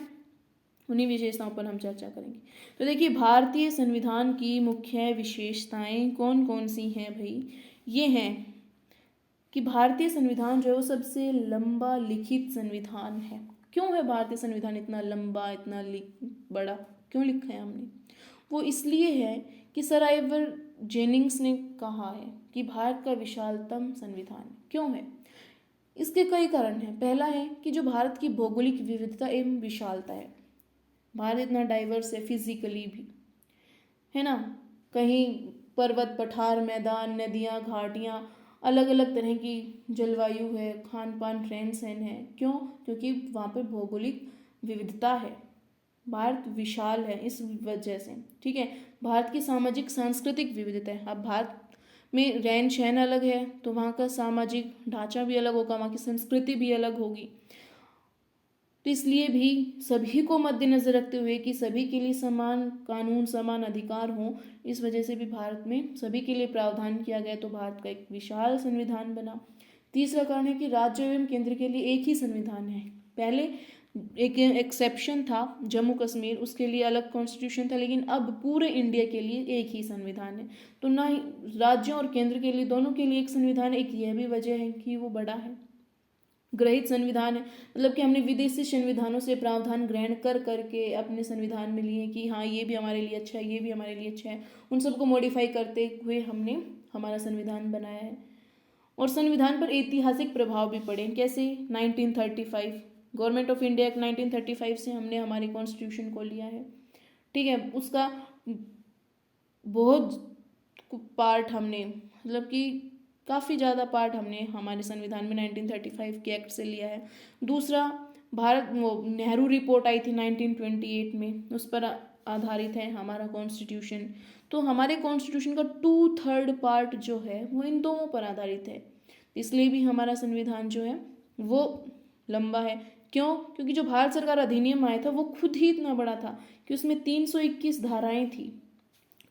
उन्हीं विशेषताओं पर हम चर्चा करेंगे। तो देखिए भारतीय संविधान की मुख्य विशेषताएं कौन कौन सी हैं भाई, ये हैं कि भारतीय संविधान जो है वो सबसे लंबा लिखित संविधान है। क्यों है भारतीय संविधान इतना लंबा, इतना बड़ा क्यों लिखा है हमने? वो इसलिए है कि सर आइवर जेनिंग्स ने कहा है कि भारत का विशालतम संविधान। क्यों है? इसके कई कारण हैं। पहला है कि जो भारत की भौगोलिक विविधता एवं विशालता है, भारत इतना डाइवर्स है फिजिकली भी, है ना, कहीं पर्वत, पठार, मैदान, नदियाँ, घाटियाँ, अलग अलग तरह की जलवायु है, खान पान, रहन सहन है। क्यों? क्योंकि वहाँ पर भौगोलिक विविधता है, भारत विशाल है इस वजह से, ठीक है। भारत की सामाजिक सांस्कृतिक विविधता है। अब भारत में रहन सहन अलग है तो वहाँ का सामाजिक ढांचा भी अलग होगा, वहाँ की संस्कृति भी अलग होगी। तो इसलिए भी सभी को मद्देनजर रखते हुए कि सभी के लिए समान कानून, समान अधिकार हों, इस वजह से भी भारत में सभी के लिए प्रावधान किया गया, तो भारत का एक विशाल संविधान बना। तीसरा कारण है कि राज्य एवं केंद्र के लिए एक ही संविधान है। पहले एक एक्सेप्शन था जम्मू कश्मीर, उसके लिए अलग कॉन्स्टिट्यूशन था, लेकिन अब पूरे इंडिया के लिए एक ही संविधान है। तो ना ही राज्यों और केंद्र के लिए, दोनों के लिए एक संविधान है। एक यह भी वजह है कि वो बड़ा है, ग्रहित संविधान है, मतलब कि हमने विदेशी संविधानों से प्रावधान ग्रहण कर करके अपने संविधान में लिए कि हाँ ये भी हमारे लिए अच्छा है, ये भी हमारे लिए अच्छा है, उन सबको मॉडिफाई करते हुए हमने हमारा संविधान बनाया है। और संविधान पर ऐतिहासिक प्रभाव भी पड़े। कैसे? 1935 गवर्नमेंट ऑफ इंडिया एक्ट 1935 से हमने हमारे कॉन्स्टिट्यूशन को लिया है, ठीक है। उसका बहुत पार्ट हमने, मतलब कि काफ़ी ज़्यादा पार्ट हमने हमारे संविधान में 1935 के एक्ट से लिया है। दूसरा, भारत वो नेहरू रिपोर्ट आई थी 1928 में, उस पर आधारित है हमारा कॉन्स्टिट्यूशन। तो हमारे कॉन्स्टिट्यूशन का 2/3 पार्ट जो है वो इन दोनों पर आधारित है, इसलिए भी हमारा संविधान जो है वो लंबा है। क्यों? क्योंकि जो भारत सरकार अधिनियम आया था वो खुद ही इतना बड़ा था कि उसमें 321 धाराएं थी,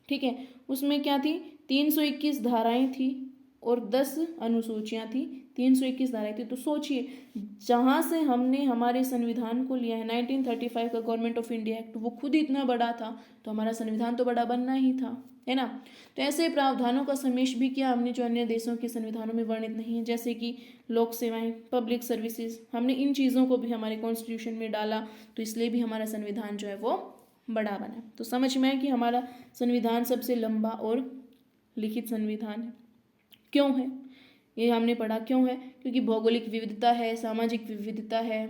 ठीक है। उसमें क्या थी? 321 धाराएं थी और 10 अनुसूचियां थी, 321 धाराएं थी। तो सोचिए, जहाँ से हमने हमारे संविधान को लिया है 1935 का गवर्नमेंट ऑफ इंडिया एक्ट, वो खुद इतना बड़ा था, तो हमारा संविधान तो बड़ा बनना ही था, है ना। तो ऐसे प्रावधानों का समेष भी किया हमने जो अन्य देशों के संविधानों में वर्णित नहीं है, जैसे कि लोक सेवाएं, पब्लिक सर्विसेज, हमने इन चीज़ों को भी हमारे कॉन्स्टिट्यूशन में डाला, तो इसलिए भी हमारा संविधान जो है वो बड़ा बना। तो समझ में आए कि हमारा संविधान सबसे लंबा और लिखित संविधान है। क्यों है? ये हमने पढ़ा क्यों है, क्योंकि भौगोलिक विविधता है, सामाजिक विविधता है,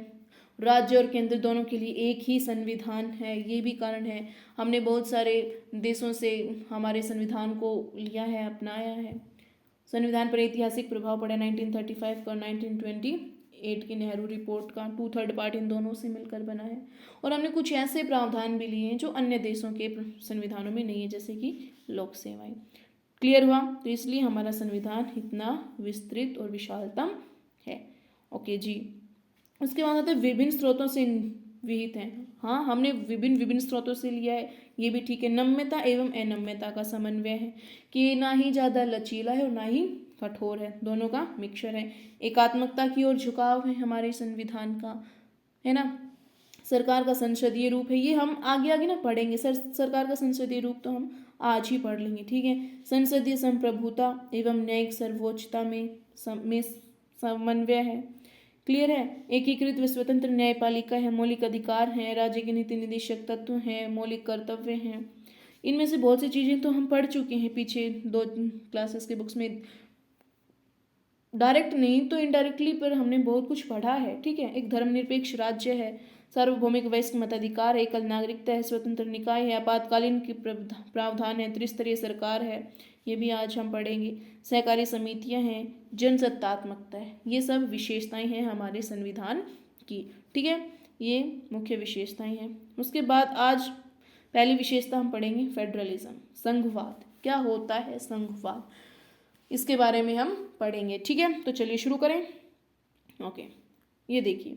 राज्य और केंद्र दोनों के लिए एक ही संविधान है, ये भी कारण है। हमने बहुत सारे देशों से हमारे संविधान को लिया है, अपनाया है। संविधान पर ऐतिहासिक प्रभाव पड़ा 1935 का और 1928 की नेहरू रिपोर्ट का 2/3 पार्ट इन दोनों से मिलकर बना है। और हमने कुछ ऐसे प्रावधान भी लिए हैं जो अन्य देशों के संविधानों में नहीं है, जैसे कि लोक सेवाएं। क्लियर हुआ? तो इसलिए हमारा संविधान इतना विस्तृत और विशालतम है। ओके जी। उसके बाद आते हैं विभिन्न स्रोतों से विहित हैं। हाँ, हमने विभिन्न स्रोतों से लिया है, ये भी ठीक है। नम्यता एवं अनम्यता का समन्वय है कि ना ही ज़्यादा लचीला है और ना ही कठोर है, दोनों का मिक्सचर है। एकात्मकता की ओर झुकाव है हमारे संविधान का, है ना। सरकार का संसदीय रूप है, ये हम आगे आगे ना पढ़ेंगे। सरकार का संसदीय रूप तो हम आज ही पढ़ लेंगे, ठीक है। संसदीय संप्रभुता एवं न्यायिक सर्वोच्चता में समन्वय है। क्लियर है। एकीकृत व स्वतंत्र न्यायपालिका है, मौलिक अधिकार हैं, राज्य के नीति निदेशक तत्व हैं, मौलिक कर्तव्य हैं। इनमें से बहुत सी चीजें तो हम पढ़ चुके हैं पीछे 2 क्लासेस के बुक्स में, डायरेक्ट नहीं तो इनडायरेक्टली, पर हमने बहुत कुछ पढ़ा है, ठीक है। एक धर्मनिरपेक्ष राज्य है, सार्वभौमिक वयस्क मताधिकार है, एकल नागरिकता है, स्वतंत्र निकाय है, आपातकालीन की प्रावधान है, त्रिस्तरीय सरकार है, ये भी आज हम पढ़ेंगे। सहकारी समितियां हैं, जनसत्तात्मकता है, ये सब विशेषताएं हैं हमारे संविधान की, ठीक है। ये मुख्य विशेषताएं हैं। उसके बाद आज पहली विशेषता हम पढ़ेंगे फेडरलिज्म, संघवाद। क्या होता है संघवाद, इसके बारे में हम पढ़ेंगे, ठीक है। तो चलिए शुरू करें। ओके, ये देखिए,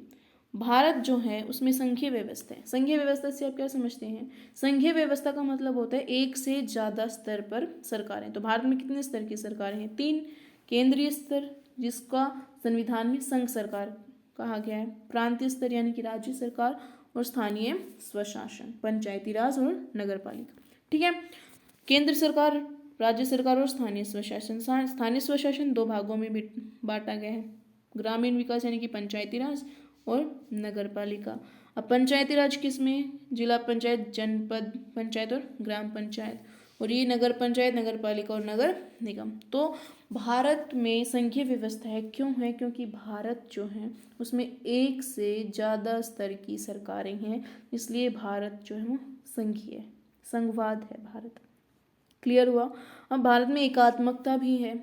भारत जो है उसमें संघीय व्यवस्था है। संघीय व्यवस्था से आप क्या समझते हैं? संघीय व्यवस्था का मतलब होता है एक से ज़्यादा स्तर पर सरकारें। तो भारत में कितने स्तर की सरकारें हैं? 3। केंद्रीय स्तर, जिसका संविधान में संघ सरकार कहा गया है। प्रांतीय स्तर यानी कि राज्य सरकार, और स्थानीय स्वशासन, पंचायती राज और नगर पालिका, ठीक है। केंद्र सरकार, राज्य सरकार और स्थानीय स्वशासन। स्थानीय स्वशासन 2 भागों में बांटा गया है, ग्रामीण विकास यानी कि पंचायती राज और नगर पालिका। अब पंचायती राज किस में? जिला पंचायत, जनपद पंचायत और ग्राम पंचायत, और ये नगर पंचायत, नगर पालिका और नगर निगम। तो भारत में संघीय व्यवस्था है, क्यों है? क्योंकि भारत जो है उसमें एक से ज़्यादा स्तर की सरकारें हैं, इसलिए भारत जो है वो संघीय है, संघवाद है भारत। क्लियर हुआ। अब भारत में एकात्मकता भी है।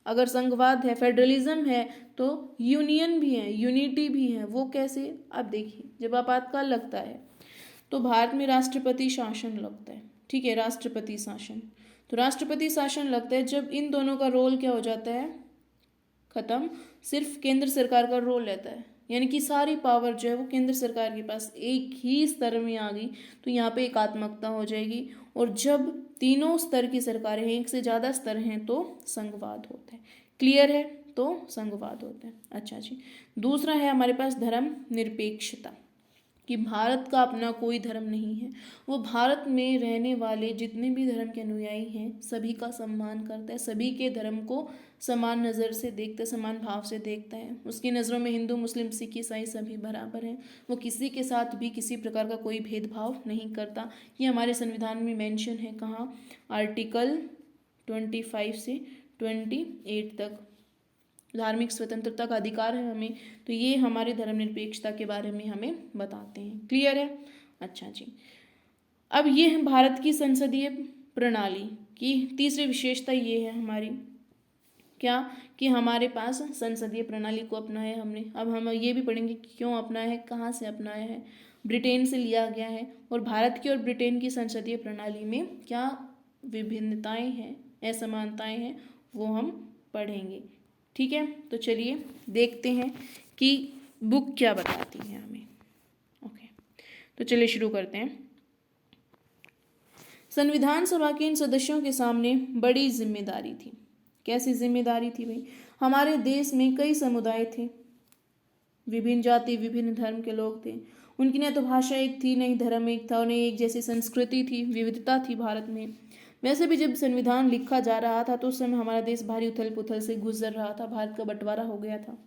अगर संघवाद है, फेडरलिज्म है, तो यूनियन भी है, यूनिटी भी है। वो कैसे? आप देखिए, जब आपातकाल लगता है तो भारत में राष्ट्रपति शासन लगता है, ठीक है, राष्ट्रपति शासन। तो राष्ट्रपति शासन लगता है जब इन दोनों का रोल क्या हो जाता है? खत्म, सिर्फ केंद्र सरकार का रोल रहता है, यानी कि सारी पावर जो है वो केंद्र सरकार के पास एक ही स्तर में आ गई, तो यहाँ पे एकात्मकता हो जाएगी। और जब तीनों स्तर की सरकारें हैं, एक से ज़्यादा स्तर हैं, तो संघवाद होता है। क्लियर है? तो संघवाद होता है। अच्छा जी, दूसरा है हमारे पास धर्म निरपेक्षता, कि भारत का अपना कोई धर्म नहीं है, वो भारत में रहने वाले जितने भी धर्म के अनुयायी हैं सभी का सम्मान करता है, सभी के धर्म को समान नज़र से देखता है, समान भाव से देखता है। उसकी नज़रों में हिंदू, मुस्लिम, सिख, ईसाई सभी बराबर हैं। वो किसी के साथ भी किसी प्रकार का कोई भेदभाव नहीं करता। ये हमारे संविधान में मेंशन है, कहाँ? आर्टिकल 25 से 28 तक धार्मिक स्वतंत्रता का अधिकार है हमें। तो ये हमारे धर्मनिरपेक्षता के बारे में हमें बताते हैं। क्लियर है? अच्छा जी, अब ये है भारत की संसदीय प्रणाली की तीसरी विशेषता, ये है हमारी क्या, कि हमारे पास संसदीय प्रणाली को अपनाया हमने। अब हम ये भी पढ़ेंगे कि क्यों अपनाया है, कहाँ से अपनाया है। ब्रिटेन से लिया गया है, और भारत की और ब्रिटेन की संसदीय प्रणाली में क्या विभिन्नताएं हैं, असमानताएं हैं, वो हम पढ़ेंगे, ठीक है। तो चलिए देखते हैं कि बुक क्या बताती है हमें। ओके, तो चलिए शुरू करते हैं। संविधान सभा के इन सदस्यों के सामने बड़ी जिम्मेदारी थी। कैसी जिम्मेदारी थी भाई? हमारे देश में कई समुदाय थे, विभिन्न जाति, विभिन्न धर्म के लोग थे। उनकी न तो भाषा एक थी, न ही धर्म एक था, उन्हें एक जैसी संस्कृति थी, विविधता थी भारत में। वैसे भी जब संविधान लिखा जा रहा था तो उस समय हमारा देश भारी उथल पुथल से गुजर रहा था, भारत का बंटवारा हो गया था।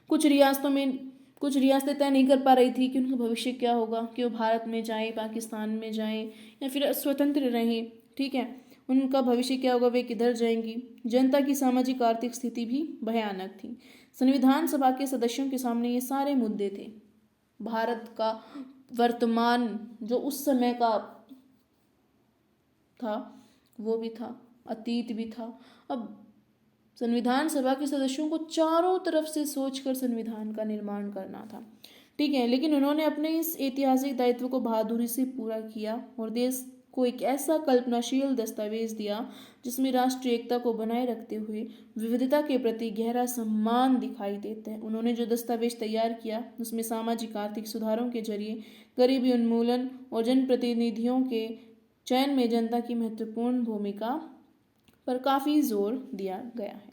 कुछ रियासतें तय नहीं कर पा रही थी कि उनका भविष्य क्या होगा, कि वो भारत में जाएं, पाकिस्तान में जाएं, या फिर स्वतंत्र रहें, ठीक है। उनका भविष्य क्या होगा, वे किधर जाएंगी। जनता की सामाजिक आर्थिक स्थिति भी भयानक थी। संविधान सभा के सदस्यों के सामने ये सारे मुद्दे थे। भारत का वर्तमान जो उस समय का था वो भी था, अतीत भी था। अब संविधान सभा के सदस्यों को चारों तरफ से सोचकर संविधान का निर्माण करना था, ठीक है। लेकिन उन्होंने अपने इस ऐतिहासिक दायित्व को बहादुरी से पूरा किया और देश को एक ऐसा कल्पनाशील दस्तावेज दिया जिसमें राष्ट्रीय एकता को बनाए रखते हुए विविधता के प्रति गहरा सम्मान दिखाई देता है। उन्होंने जो दस्तावेज तैयार किया उसमें सामाजिक आर्थिक सुधारों के जरिए गरीबी उन्मूलन और जनप्रतिनिधियों के चयन में जनता की महत्वपूर्ण भूमिका पर काफ़ी जोर दिया गया है।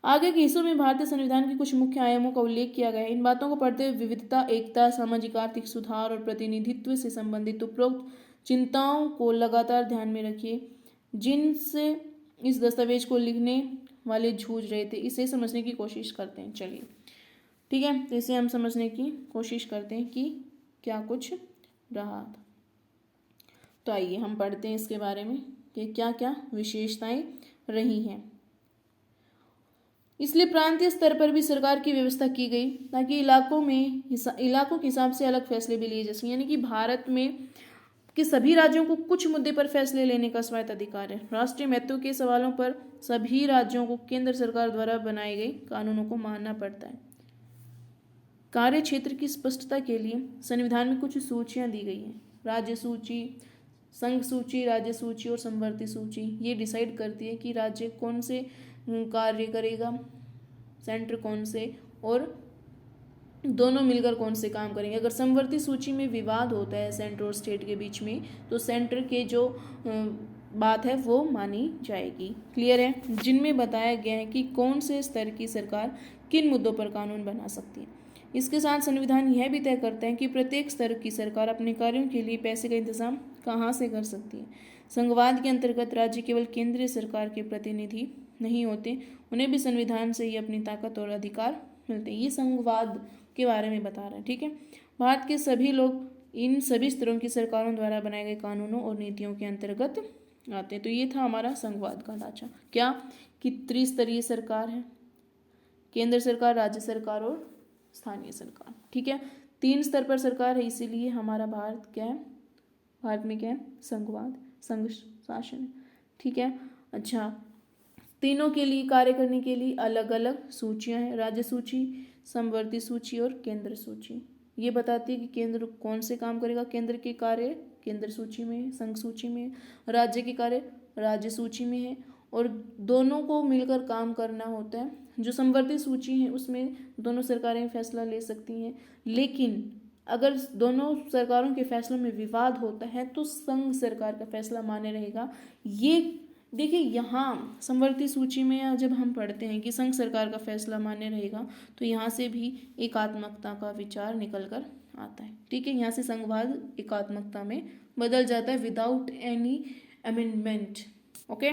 आगे के हिस्सों में भारतीय संविधान के कुछ मुख्य आयामों का उल्लेख किया गया है। इन बातों को पढ़ते हुए विविधता, एकता, सामाजिक आर्थिक सुधार और प्रतिनिधित्व से संबंधित उपरोक्त चिंताओं को लगातार ध्यान में रखिए, जिनसे इस दस्तावेज को लिखने वाले जूझ रहे थे। इसे समझने की कोशिश करते हैं। चलिए ठीक है, तो इसे हम समझने की कोशिश करते हैं कि क्या कुछ रहा था। तो आइए हम पढ़ते हैं इसके बारे में कि क्या क्या विशेषताएं रही हैं। इसलिए प्रांतीय स्तर पर भी सरकार की व्यवस्था की गई ताकि इलाकों के हिसाब से अलग फैसले भी लिए जा सकें। यानी कि भारत में कि सभी राज्यों को कुछ मुद्दे पर फैसले लेने का स्वायत्त अधिकार है। राष्ट्रीय महत्व के सवालों पर सभी राज्यों को केंद्र सरकार द्वारा बनाए गए कानूनों को मानना पड़ता है। कार्य क्षेत्र की स्पष्टता के लिए संविधान में कुछ सूचियां दी गई हैं। राज्य सूची, संघ सूची, राज्य सूची और समवर्ती सूची ये डिसाइड करती है कि राज्य कौन से कार्य करेगा, सेंटर कौन से, और दोनों मिलकर कौन से काम करेंगे। अगर समवर्ती सूची में विवाद होता है सेंटर और स्टेट के बीच में, तो सेंटर के जो बात है वो मानी जाएगी। क्लियर है, जिनमें बताया गया है कि कौन से स्तर की सरकार किन मुद्दों पर कानून बना सकती है। इसके साथ संविधान यह भी तय करता है कि प्रत्येक स्तर की सरकार अपने कार्यों के लिए पैसे का इंतजाम कहाँ से कर सकती है। संघवाद के अंतर्गत राज्य केवल केंद्रीय सरकार के प्रतिनिधि नहीं होते, उन्हें भी संविधान से ही अपनी ताकत और अधिकार मिलते हैं। ये संघवाद के बारे में बता रहा है। ठीक है, भारत के सभी लोग इन सभी स्तरों की सरकारों द्वारा बनाए गए कानूनों और नीतियों के अंतर्गत आते हैं। तो ये था हमारा संघवाद का ढांचा। क्या कि त्रिस्तरीय सरकार है, केंद्र सरकार, राज्य सरकार और स्थानीय सरकार। ठीक है, 3 स्तर पर सरकार है, इसीलिए हमारा भारत क्या है, भारत में क्या है, संघवाद, संघ शासन। ठीक है, अच्छा, तीनों के लिए कार्य करने के लिए अलग अलग सूचियां हैं, राज्य सूची, समवर्ती सूची और केंद्र सूची। ये बताती है कि केंद्र कौन से काम करेगा, केंद्र के कार्य केंद्र सूची में, संघ सूची में, राज्य के कार्य राज्य सूची में है, और दोनों को मिलकर काम करना होता है। जो समवर्ती सूची है उसमें दोनों सरकारें फैसला ले सकती हैं, लेकिन अगर दोनों सरकारों के फैसलों में विवाद होता है तो संघ सरकार का फैसला मान्य रहेगा। ये देखिए, यहाँ समवर्ती सूची में जब हम पढ़ते हैं कि संघ सरकार का फैसला मान्य रहेगा, तो यहाँ से भी एकात्मकता का विचार निकल कर आता है। ठीक है, यहाँ से संघवाद एकात्मकता में बदल जाता है विदाउट एनी अमेंडमेंट। ओके,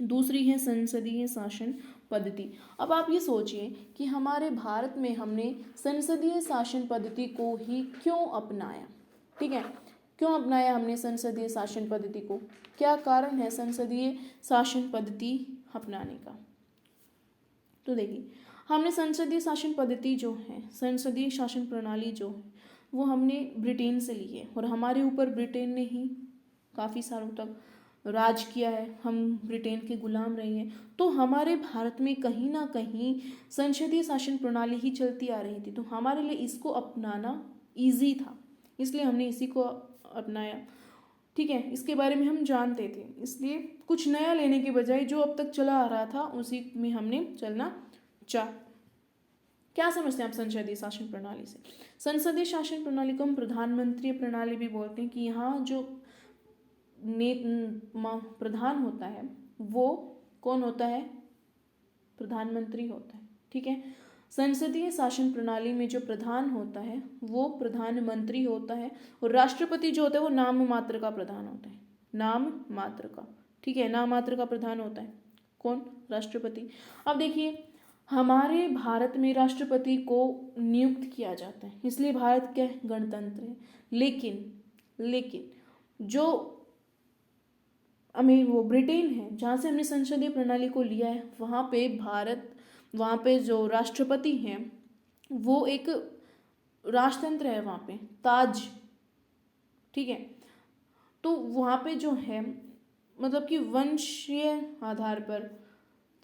दूसरी है संसदीय शासन पद्धति। अब आप ये सोचिए कि हमारे भारत में हमने संसदीय शासन पद्धति को ही क्यों अपनाया। ठीक है, क्यों अपनाया हमने संसदीय शासन पद्धति को, क्या कारण है संसदीय शासन पद्धति अपनाने का। तो देखिए, हमने संसदीय शासन पद्धति जो है, संसदीय शासन प्रणाली जो है, वो हमने ब्रिटेन से ली है, और हमारे ऊपर ब्रिटेन ने ही काफ़ी सालों तक राज किया है, हम ब्रिटेन के गुलाम रहे हैं। तो हमारे भारत में कहीं ना कहीं संसदीय शासन प्रणाली ही चलती आ रही थी, तो हमारे लिए इसको अपनाना ईजी था, इसलिए हमने इसी को अपनाया। ठीक है, इसके बारे में हम जानते थे, इसलिए कुछ नया लेने के बजाय जो अब तक चला आ रहा था उसी में हमने चलना चाहा। क्या समझते हैं आप संसदीय शासन प्रणाली से? संसदीय शासन प्रणाली को हम प्रधानमंत्री प्रणाली भी बोलते हैं, कि यहाँ जो प्रधान होता है वो कौन होता है, प्रधानमंत्री होता है। ठीक है, संसदीय शासन प्रणाली में जो प्रधान होता है वो प्रधानमंत्री होता है, और राष्ट्रपति जो होता है वो नाम मात्र का प्रधान होता है, नाम मात्र का। ठीक है, नाम मात्र का प्रधान होता है कौन, राष्ट्रपति। अब देखिए, हमारे भारत में राष्ट्रपति को नियुक्त किया जाता है, इसलिए भारत क्या है, गणतंत्र है। लेकिन जो वो ब्रिटेन है जहाँ से हमने संसदीय प्रणाली को लिया है, वहाँ पे जो राष्ट्रपति हैं वो एक राजतंत्र है, वहाँ पे ताज। ठीक है, तो वहाँ पे जो है मतलब कि वंशीय आधार पर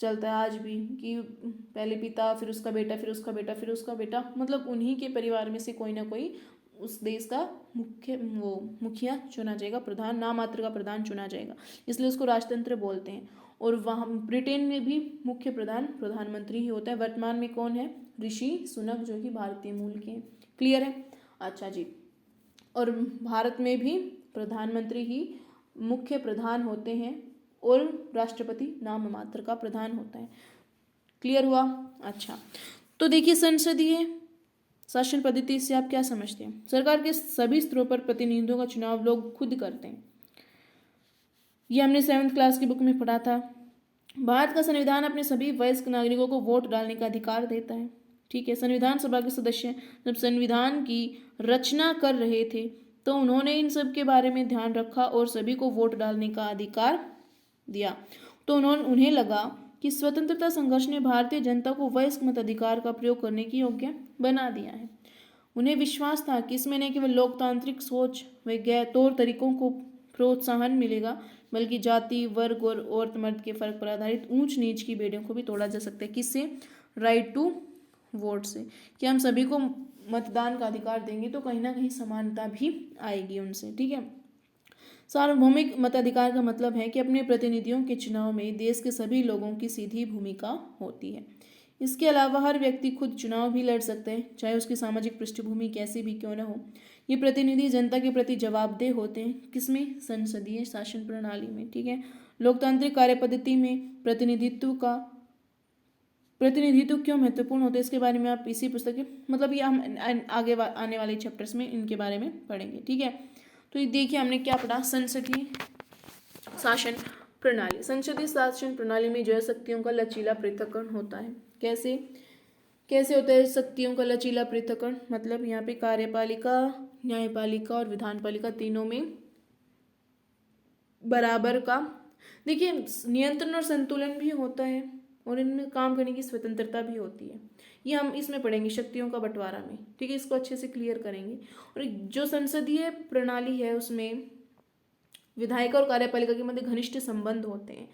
चलता है आज भी, कि पहले पिता, फिर उसका बेटा, फिर उसका बेटा, फिर उसका बेटा, मतलब उन्हीं के परिवार में से कोई ना कोई उस देश का मुखिया चुना जाएगा, प्रधान, नाम मात्र का प्रधान चुना जाएगा, इसलिए उसको राजतंत्र बोलते हैं। और वहाँ ब्रिटेन में भी मुख्य प्रधानमंत्री ही होता है। वर्तमान में कौन है, ऋषि सुनक, जो कि भारतीय मूल के हैं। क्लियर है, अच्छा जी। और भारत में भी प्रधानमंत्री ही मुख्य प्रधान होते हैं और राष्ट्रपति नाम मात्र का प्रधान होता है। क्लियर हुआ? अच्छा, तो देखिए संसदीय शासन पद्धति से आप क्या समझते हैं? सरकार के सभी स्तरों पर प्रतिनिधियों का चुनाव लोग खुद करते हैं। ये हमने 7th क्लास की बुक में पढ़ा था। भारत का संविधान अपने सभी वयस्क नागरिकों को वोट डालने का अधिकार देता है। ठीक है, संविधान सभा के सदस्य जब संविधान की रचना कर रहे थे तो उन्होंने इन सब के बारे में ध्यान रखा और सभी को वोट डालने का अधिकार दिया। तो उन्हें लगा कि स्वतंत्रता संघर्ष ने भारतीय जनता को वयस्क मताधिकार का प्रयोग करने की योग्य बना दिया है। उन्हें विश्वास था कि इसमें न केवल लोकतांत्रिक सोच व तौर तरीकों को प्रोत्साहन मिलेगा बल्कि जाति, वर्ग और औरत मर्द के फर्क पर आधारित ऊंच नीच की बेड़ियों को भी तोड़ा जा सकता है। किससे? राइट टू वोट से, कि हम सभी को मतदान का अधिकार देंगे तो कहीं ना कहीं समानता भी आएगी उनसे। ठीक है, सार्वभौमिक मताधिकार का मतलब है कि अपने प्रतिनिधियों के चुनाव में देश के सभी लोगों की सीधी भूमिका होती है। इसके अलावा हर व्यक्ति खुद चुनाव भी लड़ सकता है, चाहे उसकी सामाजिक पृष्ठभूमि कैसी भी क्यों न हो। ये प्रतिनिधि जनता के प्रति जवाबदेह होते हैं। किसमें? संसदीय शासन प्रणाली में। ठीक है, लोकतांत्रिक कार्य पद्धति में प्रतिनिधित्व क्यों महत्वपूर्ण होता है इसके बारे में आप इसी पुस्तक के मतलब ये हम आगे आने वाले चैप्टर्स में इनके बारे में पढ़ेंगे। ठीक है, तो ये देखिए हमने क्या पढ़ा, संसदीय शासन प्रणाली। संसदीय शासन प्रणाली में जो है शक्तियों का लचीला पृथक्करण होता है। कैसे होता है शक्तियों का लचीला पृथक्करण? मतलब यहाँ पे कार्यपालिका, न्यायपालिका और विधानपालिका तीनों में बराबर का देखिए नियंत्रण और संतुलन भी होता है और इनमें काम करने की स्वतंत्रता भी होती है। ये हम इसमें पढ़ेंगे शक्तियों का बंटवारा में। ठीक है, इसको अच्छे से क्लियर करेंगे। और जो संसदीय प्रणाली है उसमें विधायिका और कार्यपालिका के मध्य घनिष्ठ संबंध होते हैं।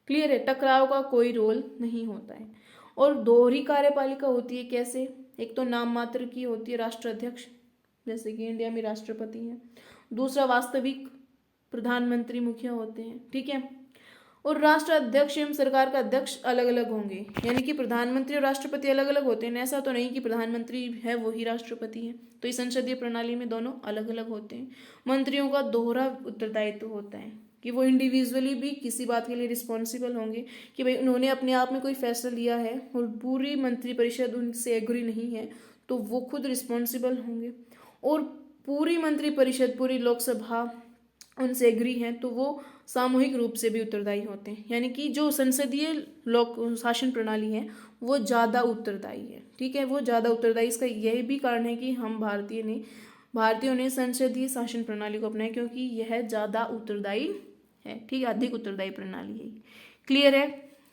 क्लियर है, टकराव का कोई रोल नहीं होता है। और दोहरी कार्यपालिका होती है। कैसे? एक तो नाम मात्र की होती है राष्ट्राध्यक्ष, जैसे कि इंडिया में राष्ट्रपति है। दूसरा वास्तविक प्रधानमंत्री मुखिया होते हैं। ठीक है, और राष्ट्राध्यक्ष एवं सरकार का अध्यक्ष अलग अलग होंगे, यानी कि प्रधानमंत्री और राष्ट्रपति अलग अलग होते हैं। ऐसा तो नहीं कि प्रधानमंत्री है वही राष्ट्रपति है। तो इस संसदीय प्रणाली में दोनों अलग अलग होते हैं। मंत्रियों का दोहरा उत्तरदायित्व होता है कि वो इंडिविजुअली भी किसी बात के लिए रिस्पॉन्सिबल होंगे कि भाई उन्होंने अपने आप में कोई फैसला लिया है और पूरी मंत्रिपरिषद उनसे एग्री नहीं है तो वो खुद रिस्पॉन्सिबल होंगे। और पूरी मंत्रिपरिषद, पूरी लोकसभा उनसे एग्री है तो वो सामूहिक रूप से भी उत्तरदायी होते हैं। यानी कि जो संसदीय लोक शासन प्रणाली है वो ज़्यादा उत्तरदायी है। ठीक है, वो ज़्यादा उत्तरदायी। इसका यही भी कारण है कि हम भारतीयों ने संसदीय शासन प्रणाली को अपनाया, क्योंकि यह ज़्यादा उत्तरदायी है। ठीक है, अधिक उत्तरदायी प्रणाली है। क्लियर है?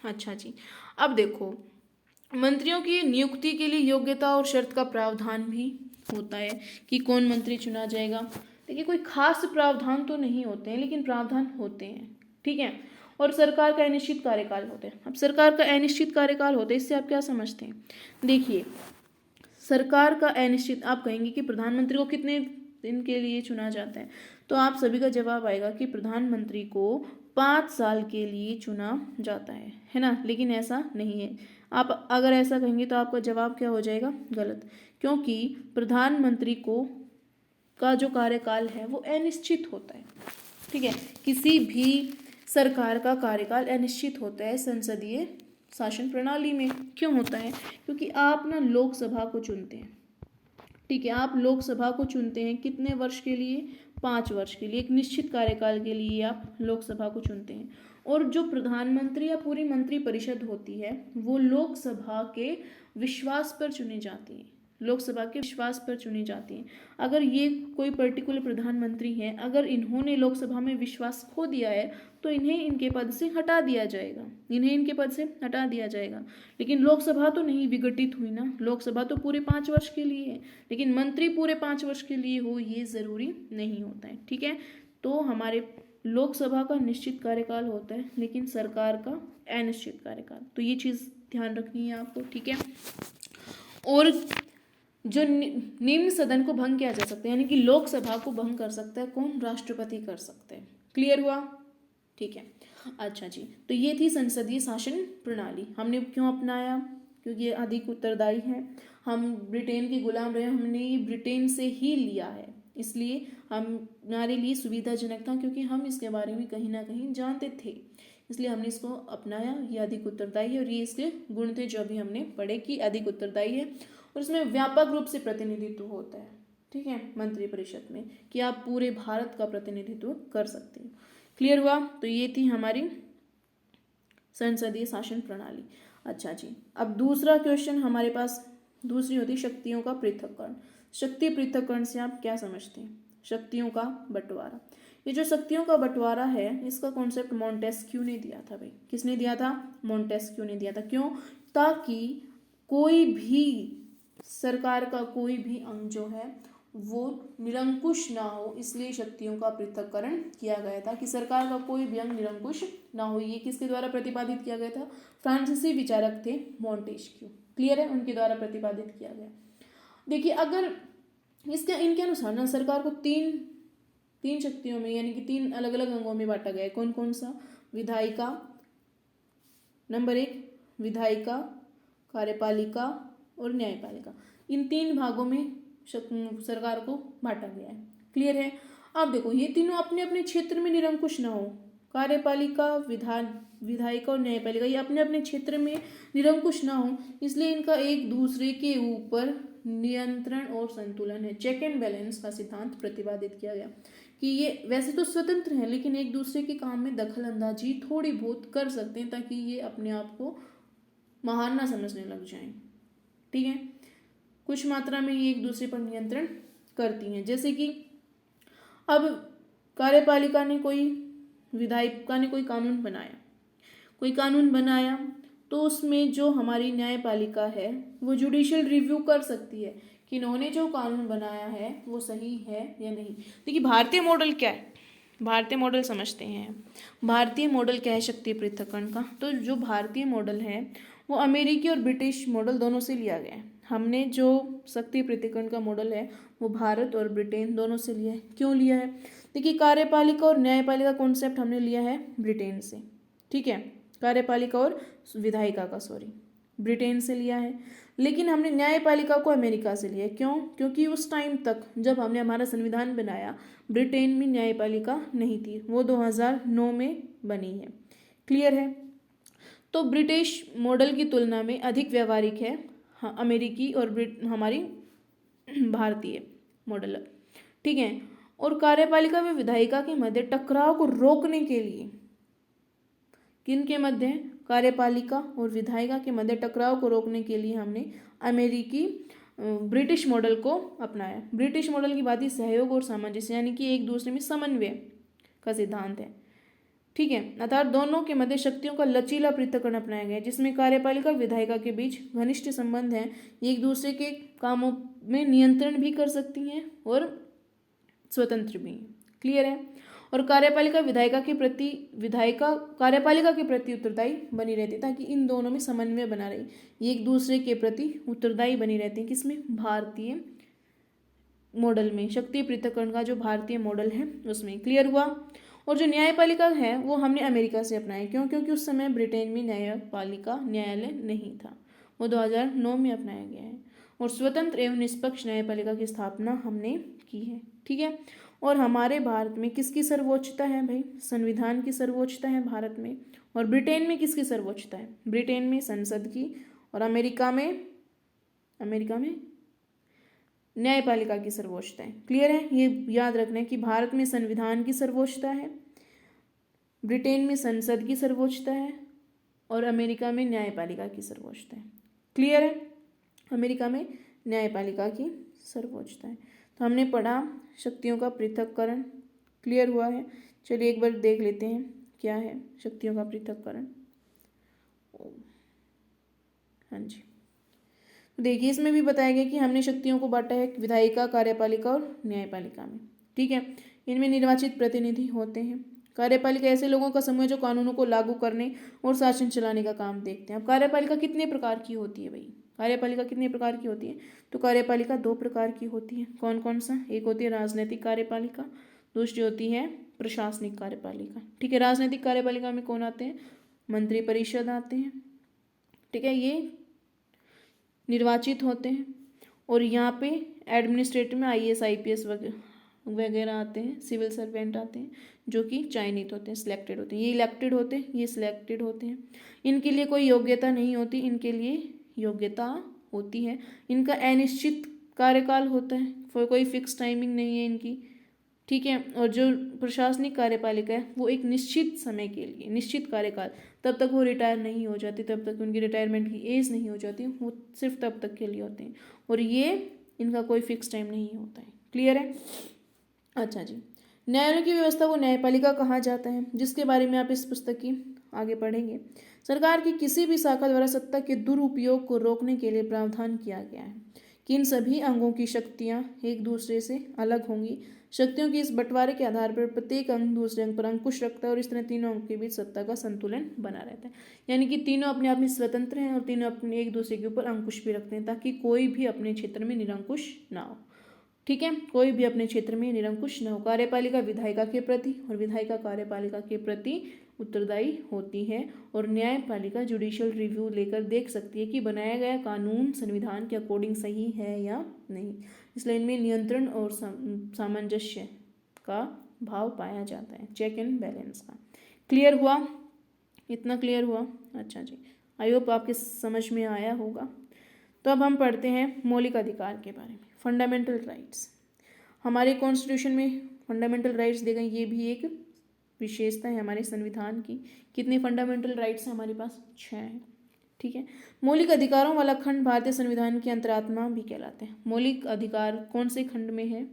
अच्छा जी, अब देखो मंत्रियों की नियुक्ति के लिए योग्यता और शर्त का प्रावधान भी होता है कि कौन मंत्री चुना जाएगा। देखिए कोई खास प्रावधान तो नहीं होते हैं लेकिन प्रावधान होते हैं। ठीक है, और सरकार का अनिश्चित कार्यकाल होता है। अब सरकार का अनिश्चित कार्यकाल होता है, इससे आप क्या समझते हैं? देखिए सरकार का अनिश्चित, आप कहेंगे कि प्रधानमंत्री को कितने दिन के लिए चुना जाता है, तो आप सभी का जवाब आएगा कि प्रधानमंत्री को 5 साल के लिए चुना जाता है ना। लेकिन ऐसा नहीं है। आप अगर ऐसा कहेंगे तो आपका जवाब क्या हो जाएगा? गलत, क्योंकि प्रधानमंत्री का जो कार्यकाल है वो अनिश्चित होता है। ठीक है, किसी भी सरकार का कार्यकाल अनिश्चित होता है संसदीय शासन प्रणाली में। क्यों होता है? क्योंकि आप ना लोकसभा को चुनते हैं। ठीक है, आप लोकसभा को चुनते हैं कितने वर्ष के लिए? 5 वर्ष के लिए। एक निश्चित कार्यकाल के लिए आप लोकसभा को चुनते हैं। और जो प्रधानमंत्री या पूरी मंत्रिपरिषद होती है वो लोकसभा के विश्वास पर चुनी जाती है। लोकसभा के विश्वास पर चुनी जाती हैं। अगर ये कोई पर्टिकुलर प्रधानमंत्री हैं, अगर इन्होंने लोकसभा में विश्वास खो दिया है तो इन्हें इनके पद से हटा दिया जाएगा। लेकिन लोकसभा तो नहीं विघटित हुई ना, लोकसभा तो पूरे 5 वर्ष के लिए है, लेकिन मंत्री पूरे 5 वर्ष के लिए हो ये ज़रूरी नहीं होता है। ठीक है, तो हमारे लोकसभा का निश्चित कार्यकाल होता है लेकिन सरकार का अनिश्चित कार्यकाल। तो ये चीज़ ध्यान रखनी है आपको। ठीक है, और जो निम्न सदन को भंग किया जा सकता है, यानी कि लोकसभा को भंग कर सकता है कौन? राष्ट्रपति कर सकते हैं। क्लियर हुआ? ठीक है, अच्छा जी, तो ये थी संसदीय शासन प्रणाली। हमने क्यों अपनाया? क्योंकि ये अधिक उत्तरदायी है। हम ब्रिटेन के गुलाम रहे, हमने ये ब्रिटेन से ही लिया है। इसलिए हमारे लिए सुविधाजनक था, क्योंकि हम इसके बारे में कहीं ना कहीं जानते थे, इसलिए हमने इसको अपनाया। ये अधिक उत्तरदायी है और ये इसके गुण थे जो अभी हमने पढ़े कि अधिक उत्तरदायी है और इसमें व्यापक रूप से प्रतिनिधित्व होता है, ठीक है, मंत्रिपरिषद में, कि आप पूरे भारत का प्रतिनिधित्व कर सकते हैं। क्लियर हुआ? तो ये थी हमारी संसदीय शासन प्रणाली। अच्छा जी, अब दूसरा क्वेश्चन हमारे पास, दूसरी होती शक्तियों का पृथक्करण। शक्ति पृथक्करण से आप क्या समझते हैं? शक्तियों का बंटवारा। ये जो शक्तियों का बंटवारा है, इसका कॉन्सेप्ट मोंटेस्क्यू ने दिया था भाई। किसने दिया था? मोंटेस्क्यू ने दिया था। क्यों? ताकि कोई भी सरकार का कोई भी अंग जो है वो निरंकुश ना हो, इसलिए शक्तियों का पृथक्करण किया गया था कि सरकार का कोई भी अंग निरंकुश ना हो। ये किसके द्वारा प्रतिपादित किया गया था? फ्रांसीसी विचारक थे मोंटेस्क्यू। क्लियर है? उनके द्वारा प्रतिपादित किया गया। देखिए, अगर इसके इनके अनुसार ना सरकार को तीन शक्तियों में, यानी कि 3 अलग अलग अंगों में बांटा गया है। कौन कौन सा? विधायिका, नंबर 1 विधायिका, कार्यपालिका और न्यायपालिका। इन 3 भागों में सरकार को बांटा गया है। क्लियर है? अब देखो, ये तीनों अपने अपने क्षेत्र में निरंकुश ना हो। कार्यपालिका, विधायिका और न्यायपालिका ये अपने अपने क्षेत्र में निरंकुश ना हो, इसलिए इनका एक दूसरे के ऊपर नियंत्रण और संतुलन है। चेक एंड बैलेंस का सिद्धांत प्रतिपादित किया गया कि ये वैसे तो स्वतंत्र है, लेकिन एक दूसरे के काम में दखल अंदाजी थोड़ी बहुत कर सकते हैं, ताकि ये अपने आप को महान ना समझने लग जाएं। ठीक है? कुछ मात्रा में ये एक दूसरे पर नियंत्रण करती हैं। जैसे कि अब कार्यपालिका ने विधायिका ने कोई कानून बनाया, तो उसमें जो हमारी न्यायपालिका है वो जुडिशियल रिव्यू कर सकती है कि इन्होंने जो कानून बनाया है वो सही है या नहीं। देखिए, भारतीय मॉडल क्या है? भारतीय मॉडल समझते हैं। भारतीय मॉडल क्या है शक्ति पृथक्करण का? तो जो भारतीय मॉडल है वो अमेरिकी और ब्रिटिश मॉडल दोनों से लिया गया है। हमने जो शक्ति पृथक्करण का मॉडल है वो भारत और ब्रिटेन दोनों से लिया है। क्यों लिया है? देखिए, कार्यपालिका और न्यायपालिका कॉन्सेप्ट हमने लिया है ब्रिटेन से। ठीक है, कार्यपालिका और विधायिका का ब्रिटेन से लिया है, लेकिन हमने न्यायपालिका को अमेरिका से लिया है। क्यों? क्योंकि उस टाइम तक जब हमने हमारा संविधान बनाया, ब्रिटेन में न्यायपालिका नहीं थी, वो 2009 में बनी है। क्लियर है? तो ब्रिटिश मॉडल की तुलना में अधिक व्यवहारिक है अमेरिकी और हमारी भारतीय मॉडल। ठीक है? और कार्यपालिका व विधायिका के मध्य टकराव को रोकने के लिए, किनके मध्य? कार्यपालिका और विधायिका के मध्य टकराव को रोकने के लिए हमने ब्रिटिश मॉडल को अपनाया। ब्रिटिश मॉडल की बात ही सहयोग और सामंजस्य, यानी कि एक दूसरे में समन्वय का सिद्धांत है। ठीक है? अर्थात दोनों के मध्य शक्तियों का लचीला पृथक्करण अपनाया गया है, जिसमें कार्यपालिका और विधायिका के बीच घनिष्ठ संबंध है। ये एक दूसरे के कामों में नियंत्रण भी कर सकती हैं और स्वतंत्र भी हैं। क्लियर है? और कार्यपालिका कार्यपालिका के प्रति उत्तरदायी बनी रहती है, ताकि इन दोनों में समन्वय बना रहे। ये एक दूसरे के प्रति उत्तरदायी बनी रहती है। किसमें? भारतीय मॉडल में, शक्ति पृथक्करण का जो भारतीय मॉडल है उसमें। क्लियर हुआ? और जो न्यायपालिका है वो हमने अमेरिका से अपनाया। क्यों? क्योंकि उस समय ब्रिटेन में न्यायालय नहीं था, वो 2009 में अपनाया गया है। और स्वतंत्र एवं निष्पक्ष न्यायपालिका की स्थापना हमने की है। ठीक है? और हमारे भारत में किसकी सर्वोच्चता है भाई? संविधान की सर्वोच्चता है भारत में। और ब्रिटेन में किसकी सर्वोच्चता है? ब्रिटेन में संसद की, और अमेरिका में न्यायपालिका की सर्वोच्चता है। क्लियर है? ये याद रखना है कि भारत में संविधान की सर्वोच्चता है, ब्रिटेन में संसद की सर्वोच्चता है, और अमेरिका में न्यायपालिका की सर्वोच्चता है। क्लियर है? अमेरिका में न्यायपालिका की सर्वोच्चता है। तो हमने पढ़ा शक्तियों का पृथक्करण। क्लियर हुआ है? चलिए एक बार देख लेते हैं क्या है शक्तियों का पृथक्करण। हाँ जी, देखिए, इसमें भी बताया गया कि हमने शक्तियों को बांटा है विधायिका, कार्यपालिका और न्यायपालिका में। ठीक है? इनमें निर्वाचित प्रतिनिधि होते हैं। कार्यपालिका ऐसे लोगों का समूह जो कानूनों को लागू करने और शासन चलाने का काम देखते हैं। अब कार्यपालिका कितने प्रकार की होती है भाई? कार्यपालिका कितने प्रकार की होती है? तो कार्यपालिका 2 प्रकार की होती है। कौन कौन सा? एक होती है राजनीतिक कार्यपालिका, दूसरी होती है प्रशासनिक कार्यपालिका। ठीक है? राजनीतिक कार्यपालिका में कौन आते हैं? मंत्रिपरिषद आते हैं। ठीक है? ये निर्वाचित होते हैं, और यहाँ पे एडमिनिस्ट्रेटिव में IAS IPS वगैरह वगैरह आते हैं, सिविल सर्वेंट आते हैं जो कि चयनित होते हैं, सिलेक्टेड होते हैं। ये इलेक्टेड होते हैं, ये सिलेक्टेड होते हैं। इनके लिए कोई योग्यता नहीं होती, इनके लिए योग्यता होती है। इनका अनिश्चित कार्यकाल होता है, कोई फिक्स टाइमिंग नहीं है इनकी, ठीक है। और जो प्रशासनिक कार्यपालिका है वो एक निश्चित समय के लिए, निश्चित कार्यकाल, तब तक वो रिटायर नहीं हो जाती, तब तक उनकी रिटायरमेंट की एज नहीं हो जाती, वो सिर्फ तब तक के लिए होते हैं। और ये इनका कोई फिक्स टाइम नहीं होता है। क्लियर है? अच्छा जी, न्यायालय की व्यवस्था को न्यायपालिका कहा जाता है, जिसके बारे में आप इस पुस्तक की आगे पढ़ेंगे। सरकार की किसी भी शाखा द्वारा सत्ता के दुरुपयोग को रोकने के लिए प्रावधान किया गया है कि इन सभी अंगों की शक्तियां एक दूसरे से अलग होंगी। शक्तियों के इस बंटवारे के आधार पर प्रत्येक अंग दूसरे अंग पर अंकुश रखता है और इस तरह तीनों अंगों के बीच सत्ता का संतुलन बना रहता है। यानी कि तीनों अपने आप में स्वतंत्र हैं और तीनों अपने एक दूसरे के ऊपर अंकुश भी रखते हैं, ताकि कोई भी अपने क्षेत्र में निरंकुश ना हो। ठीक है, कोई भी अपने क्षेत्र में निरंकुश न हो। कार्यपालिका विधायिका के प्रति और विधायिका कार्यपालिका के प्रति उत्तरदायी होती है और न्यायपालिका जुडिशियल रिव्यू लेकर देख सकती है कि बनाया गया कानून संविधान के अकॉर्डिंग सही है या नहीं। इसलिए इनमें नियंत्रण और सामंजस्य का भाव पाया जाता है, चेक एंड बैलेंस का। क्लियर हुआ? इतना क्लियर हुआ? अच्छा जी, आई होप आपके समझ में आया होगा। तो अब हम पढ़ते हैं मौलिक अधिकार के बारे में, फंडामेंटल राइट्स। हमारे कॉन्स्टिट्यूशन में फंडामेंटल राइट्स दिए गए, ये भी एक विशेषता है हमारे संविधान की। कितने फंडामेंटल राइट्स हैं हमारे पास? 6 हैं। ठीक है, मौलिक अधिकारों वाला खंड भारतीय संविधान की अंतरात्मा भी कहलाते हैं। मौलिक अधिकार कौन से खंड में है?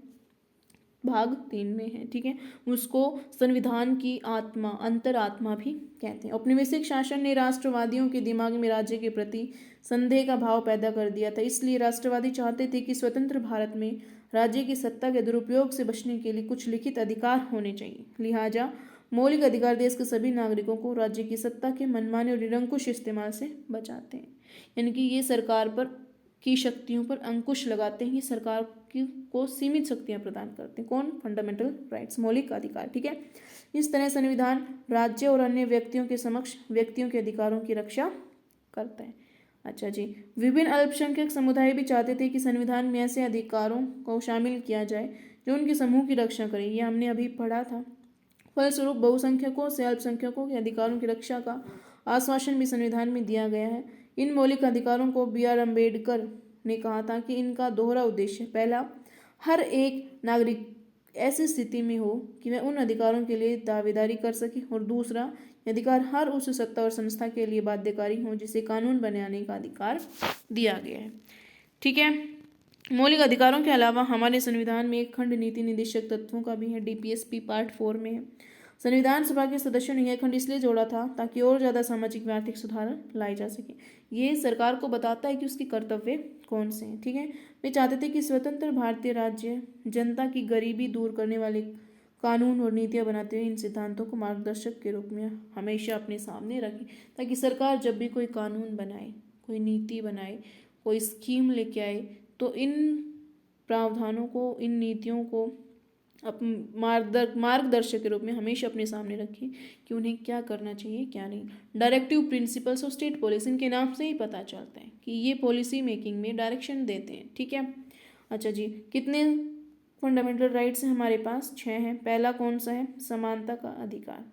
भाग 3 में है। ठीक है, उसको संविधान की आत्मा, अंतरात्मा भी कहते हैं। औपनिवेशिक शासन ने राष्ट्रवादियों के दिमाग में राज्य के प्रति संदेह का भाव पैदा कर दिया था। इसलिए राष्ट्रवादी चाहते थे कि स्वतंत्र भारत में राज्य की सत्ता के दुरुपयोग से बचने के लिए कुछ लिखित अधिकार होने चाहिए। लिहाजा मौलिक अधिकार देश के सभी नागरिकों को राज्य की सत्ता के मनमाने और निरंकुश इस्तेमाल से बचाते हैं। यानी कि ये सरकार पर की शक्तियों पर अंकुश लगाते हैं, सरकार को सीमित शक्तियां प्रदान करते हैं। कौन? फंडामेंटल राइट्स, मौलिक अधिकार। ठीक है, इस तरह संविधान राज्य और अन्य व्यक्तियों के समक्ष व्यक्तियों के अधिकारों की रक्षा करता है। अच्छा जी, विभिन्न अल्पसंख्यक समुदाय भी चाहते थे कि संविधान में ऐसे अधिकारों को शामिल किया जाए जो उनके समूह की रक्षा करें। ये हमने अभी पढ़ा था। फलस्वरूप बहुसंख्यकों से अल्पसंख्यकों के अधिकारों की रक्षा का आश्वासन भी संविधान में दिया गया है। इन मौलिक अधिकारों को B.R. अम्बेडकर ने कहा था कि इनका दोहरा उद्देश्य, पहला, हर एक नागरिक ऐसी स्थिति में हो कि वह उन अधिकारों के लिए दावेदारी कर सके, और दूसरा, अधिकार हर उस सत्ता और संस्था के लिए बाध्यकारी हो जिसे कानून बनाने का अधिकार दिया गया है। ठीक है, मौलिक अधिकारों के अलावा हमारे संविधान में एक खंड नीति निर्देशक तत्वों का भी है। DPSP पार्ट 4 में है। संविधान सभा के सदस्यों ने यह खंड इसलिए जोड़ा था ताकि और ज़्यादा सामाजिक व आर्थिक सुधार लाए जा सके। ये सरकार को बताता है कि उसके कर्तव्य कौन से हैं। ठीक है, वे चाहते थे कि स्वतंत्र भारतीय राज्य जनता की गरीबी दूर करने वाले कानून और नीतियां बनाते हुए इन सिद्धांतों को मार्गदर्शक के रूप में हमेशा अपने सामने रखें, ताकि सरकार जब भी कोई कानून बनाए, कोई नीति बनाए, कोई स्कीम लेके आए, तो इन प्रावधानों को, इन नीतियों को मार्गदर्शक के रूप में हमेशा अपने सामने रखें कि उन्हें क्या करना चाहिए, क्या नहीं। Directive principles of state policy, इनके नाम से ही पता चलता है कि ये पॉलिसी मेकिंग में डायरेक्शन देते हैं। ठीक है, अच्छा जी, कितने फंडामेंटल राइट्स हैं हमारे पास? 6 हैं। पहला कौन सा है? समानता का अधिकार।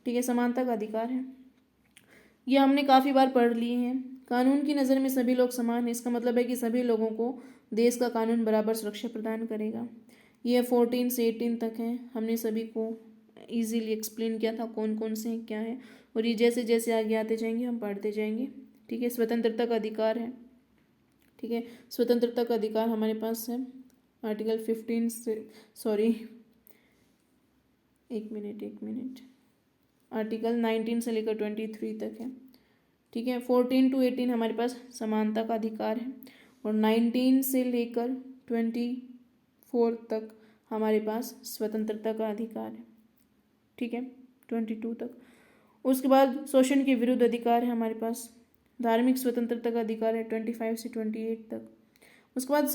ठीक है, समानता का अधिकार है, ये हमने काफ़ी बार पढ़ लिए हैं। कानून की नज़र में सभी लोग समान हैं, इसका मतलब है कि सभी लोगों को देश का कानून बराबर सुरक्षा प्रदान करेगा। ये 14 से 18 तक है, हमने सभी को इजीली एक्सप्लेन किया था कौन कौन से हैं, क्या है, और ये जैसे जैसे आगे आते जाएंगे हम पढ़ते जाएंगे। ठीक है, स्वतंत्रता का अधिकार है। ठीक है, स्वतंत्रता का अधिकार हमारे पास है आर्टिकल 15 से, एक मिनट, आर्टिकल 19 से लेकर 23 तक है। ठीक है, 14 to 18 हमारे पास समानता का अधिकार है, और 19 से लेकर 24 तक हमारे पास स्वतंत्रता का अधिकार है। ठीक है, 22 तक। उसके बाद शोषण के विरुद्ध अधिकार है हमारे पास। धार्मिक स्वतंत्रता का अधिकार है 25 से 28 तक। उसके बाद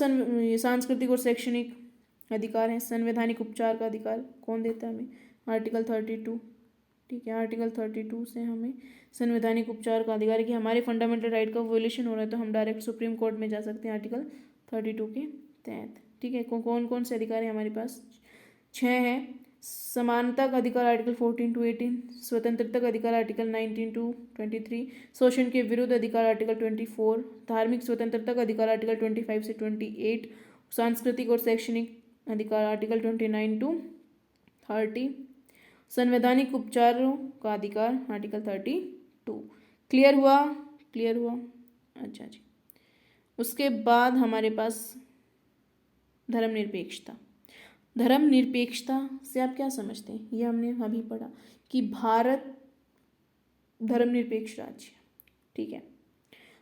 सांस्कृतिक और शैक्षणिक अधिकार है। संवैधानिक उपचार का अधिकार कौन देता है हमें? आर्टिकल 32। ठीक है, आर्टिकल 32 से हमें संवैधानिक उपचार का अधिकार है कि हमारे फंडामेंटल राइट का वोल्यूशन हो रहा है तो हम डायरेक्ट सुप्रीम कोर्ट में जा सकते हैं आर्टिकल 32 के तहत। ठीक है, कौन कौन से अधिकार है हमारे पास? 6 है समानता का अधिकार आर्टिकल 14 to 18, स्वतंत्रता का अधिकार आर्टिकल 19 to 23, शोषण के विरुद्ध अधिकार आर्टिकल 24, धार्मिक स्वतंत्रता का अधिकार आर्टिकल 25 से 28, सांस्कृतिक और शैक्षणिक अधिकार आर्टिकल 29 to 30, संवैधानिक उपचारों का अधिकार आर्टिकल 32। क्लियर हुआ? क्लियर हुआ? अच्छा जी। उसके बाद हमारे पास धर्मनिरपेक्षता। धर्मनिरपेक्षता से आप क्या समझते हैं? ये हमने अभी पढ़ा कि भारत धर्मनिरपेक्ष राज्य है, ठीक है।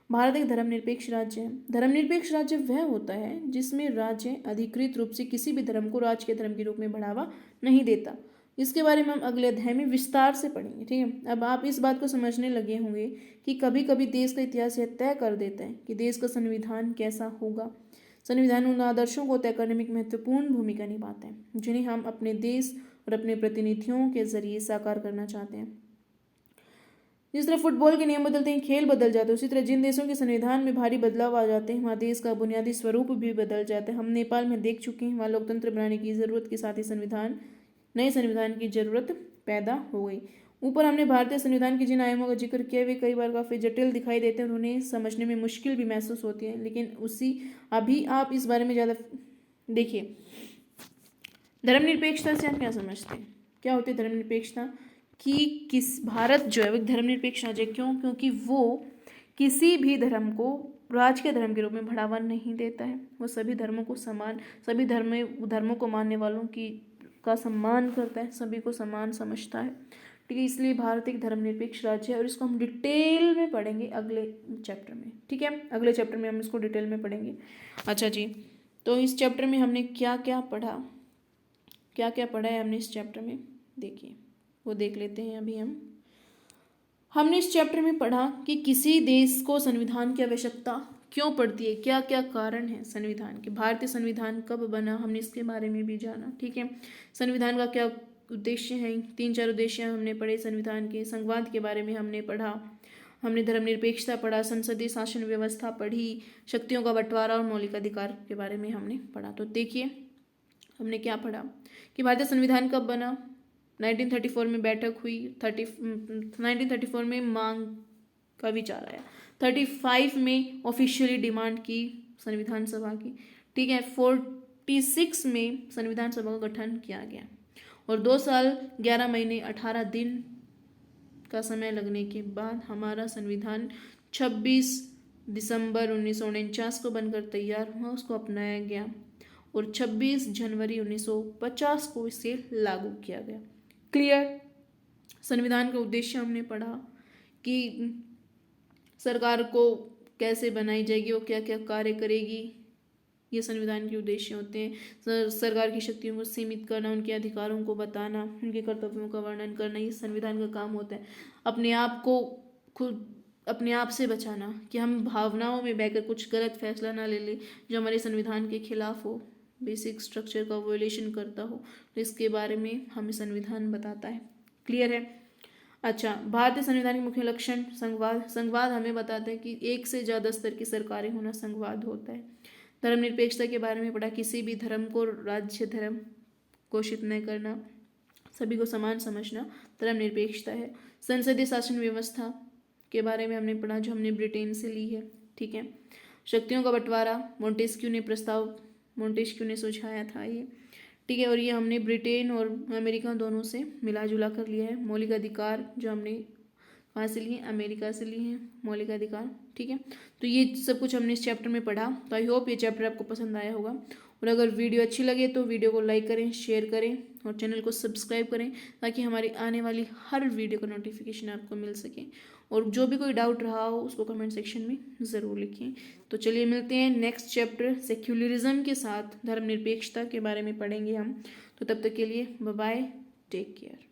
भारत एक धर्मनिरपेक्ष राज्य है। धर्मनिरपेक्ष राज्य वह होता है जिसमें राज्य अधिकृत रूप से किसी भी धर्म को राज्य के धर्म के रूप में बढ़ावा नहीं देता। इसके बारे में हम अगले अध्याय में विस्तार से पढ़ेंगे, ठीक है। अब आप इस बात को समझने लगे होंगे कि कभी कभी देश का इतिहास यह तय कर देता है कि देश का संविधान कैसा होगा। संविधान उन आदर्शों को तय करने में एक महत्वपूर्ण भूमिका निभाता है जिन्हें हम अपने देश और अपने प्रतिनिधियों के जरिए साकार करना चाहते हैं। जिस तरह फुटबॉल के नियम बदलते हैं, खेल बदल जाते हैं, उसी तरह जिन देशों के संविधान में भारी बदलाव आ जाते हैं वहाँ देश का बुनियादी स्वरूप भी बदल जाता है। हम नेपाल में देख चुके हैं, वहाँ लोकतंत्र बनाने की जरूरत के साथ ही नए संविधान की जरूरत पैदा हो गई। ऊपर हमने भारतीय संविधान के जिन आयामों का जिक्र किया वे कई बार काफ़ी जटिल दिखाई देते हैं और उन्हें समझने में मुश्किल भी महसूस होती है, लेकिन अभी आप इस बारे में ज़्यादा देखिए। धर्मनिरपेक्षता से आप क्या समझते हैं? क्या होती है धर्मनिरपेक्षता? कि भारत जो है वो धर्मनिरपेक्ष राज्य है। क्यों? क्योंकि वो किसी भी धर्म को राज्य के धर्म के रूप में बढ़ावा नहीं देता है। वो सभी धर्मों को सभी धर्मों को मानने वालों का सम्मान करता है, सभी को समान समझता है, ठीक है। इसलिए भारत एक धर्मनिरपेक्ष राज्य है और इसको हम डिटेल में पढ़ेंगे अगले चैप्टर में, ठीक है। अगले चैप्टर में हम इसको डिटेल में पढ़ेंगे। अच्छा जी, तो इस चैप्टर में हमने क्या क्या पढ़ा है हमने इस चैप्टर में, देखिए वो देख लेते हैं अभी हमने इस चैप्टर में पढ़ा कि किसी देश को संविधान की आवश्यकता क्यों पड़ती है, क्या क्या कारण है संविधान के। भारतीय संविधान कब बना, हमने इसके बारे में भी जाना, ठीक है। संविधान का क्या उद्देश्य है, 3-4 उद्देश्य हमने पढ़े संविधान के। संघवाद के बारे में हमने पढ़ा, हमने धर्मनिरपेक्षता पढ़ा, संसदीय शासन व्यवस्था पढ़ी, शक्तियों का बंटवारा और मौलिक अधिकार के बारे में हमने पढ़ा। तो देखिए हमने क्या पढ़ा कि भारतीय संविधान कब बना। 1934 में बैठक हुई, 1934 में मांग का विचार आया, 35 में ऑफिशियली डिमांड की संविधान सभा की, ठीक है। 46 में संविधान सभा का गठन किया गया और 2 साल 11 महीने 18 दिन का समय लगने के बाद हमारा संविधान 26 दिसंबर 1949 को बनकर तैयार हुआ, उसको अपनाया गया और 26 जनवरी 1950 को इसे लागू किया गया। क्लियर? संविधान का उद्देश्य हमने पढ़ा कि सरकार को कैसे बनाई जाएगी, वो क्या क्या कार्य करेगी, ये संविधान के उद्देश्य होते हैं। सरकार की शक्तियों को सीमित करना, उनके अधिकारों को बताना, उनके कर्तव्यों का वर्णन करना, ये संविधान का काम होता है। अपने आप को खुद अपने आप से बचाना कि हम भावनाओं में बहकर कुछ गलत फैसला ना ले ले जो हमारे संविधान के खिलाफ हो, बेसिक स्ट्रक्चर का वायलेशन करता हो, तो इसके बारे में हमें संविधान बताता है। क्लियर है? अच्छा, भारतीय संविधान के मुख्य लक्षण संघवाद हमें बताता है कि एक से ज़्यादा स्तर की सरकारें होना संघवाद होता है। धर्मनिरपेक्षता के बारे में पढ़ा, किसी भी धर्म को राज्य धर्म घोषित न करना, सभी को समान समझना धर्मनिरपेक्षता है। संसदीय शासन व्यवस्था के बारे में हमने पढ़ा जो हमने ब्रिटेन से ली है, ठीक है। शक्तियों का बंटवारा मोंटेस्क्यू ने सुझाया था ये, ठीक है, और ये हमने ब्रिटेन और अमेरिका दोनों से मिला जुला कर लिया है। मौलिक अधिकार जो हमने कहाँ से लिए, अमेरिका से लिए हैं मौलिक अधिकार, ठीक है। तो ये सब कुछ हमने इस चैप्टर में पढ़ा। तो आई होप ये चैप्टर आपको पसंद आया होगा और अगर वीडियो अच्छी लगे तो वीडियो को लाइक करें, शेयर करें और चैनल को सब्सक्राइब करें ताकि हमारी आने वाली हर वीडियो का नोटिफिकेशन आपको मिल सके। और जो भी कोई डाउट रहा हो उसको कमेंट सेक्शन में ज़रूर लिखें। तो चलिए मिलते हैं नेक्स्ट चैप्टर सेक्युलरिज्म के साथ, धर्मनिरपेक्षता के बारे में पढ़ेंगे हम। तो तब तक के लिए बाय बाय, टेक केयर।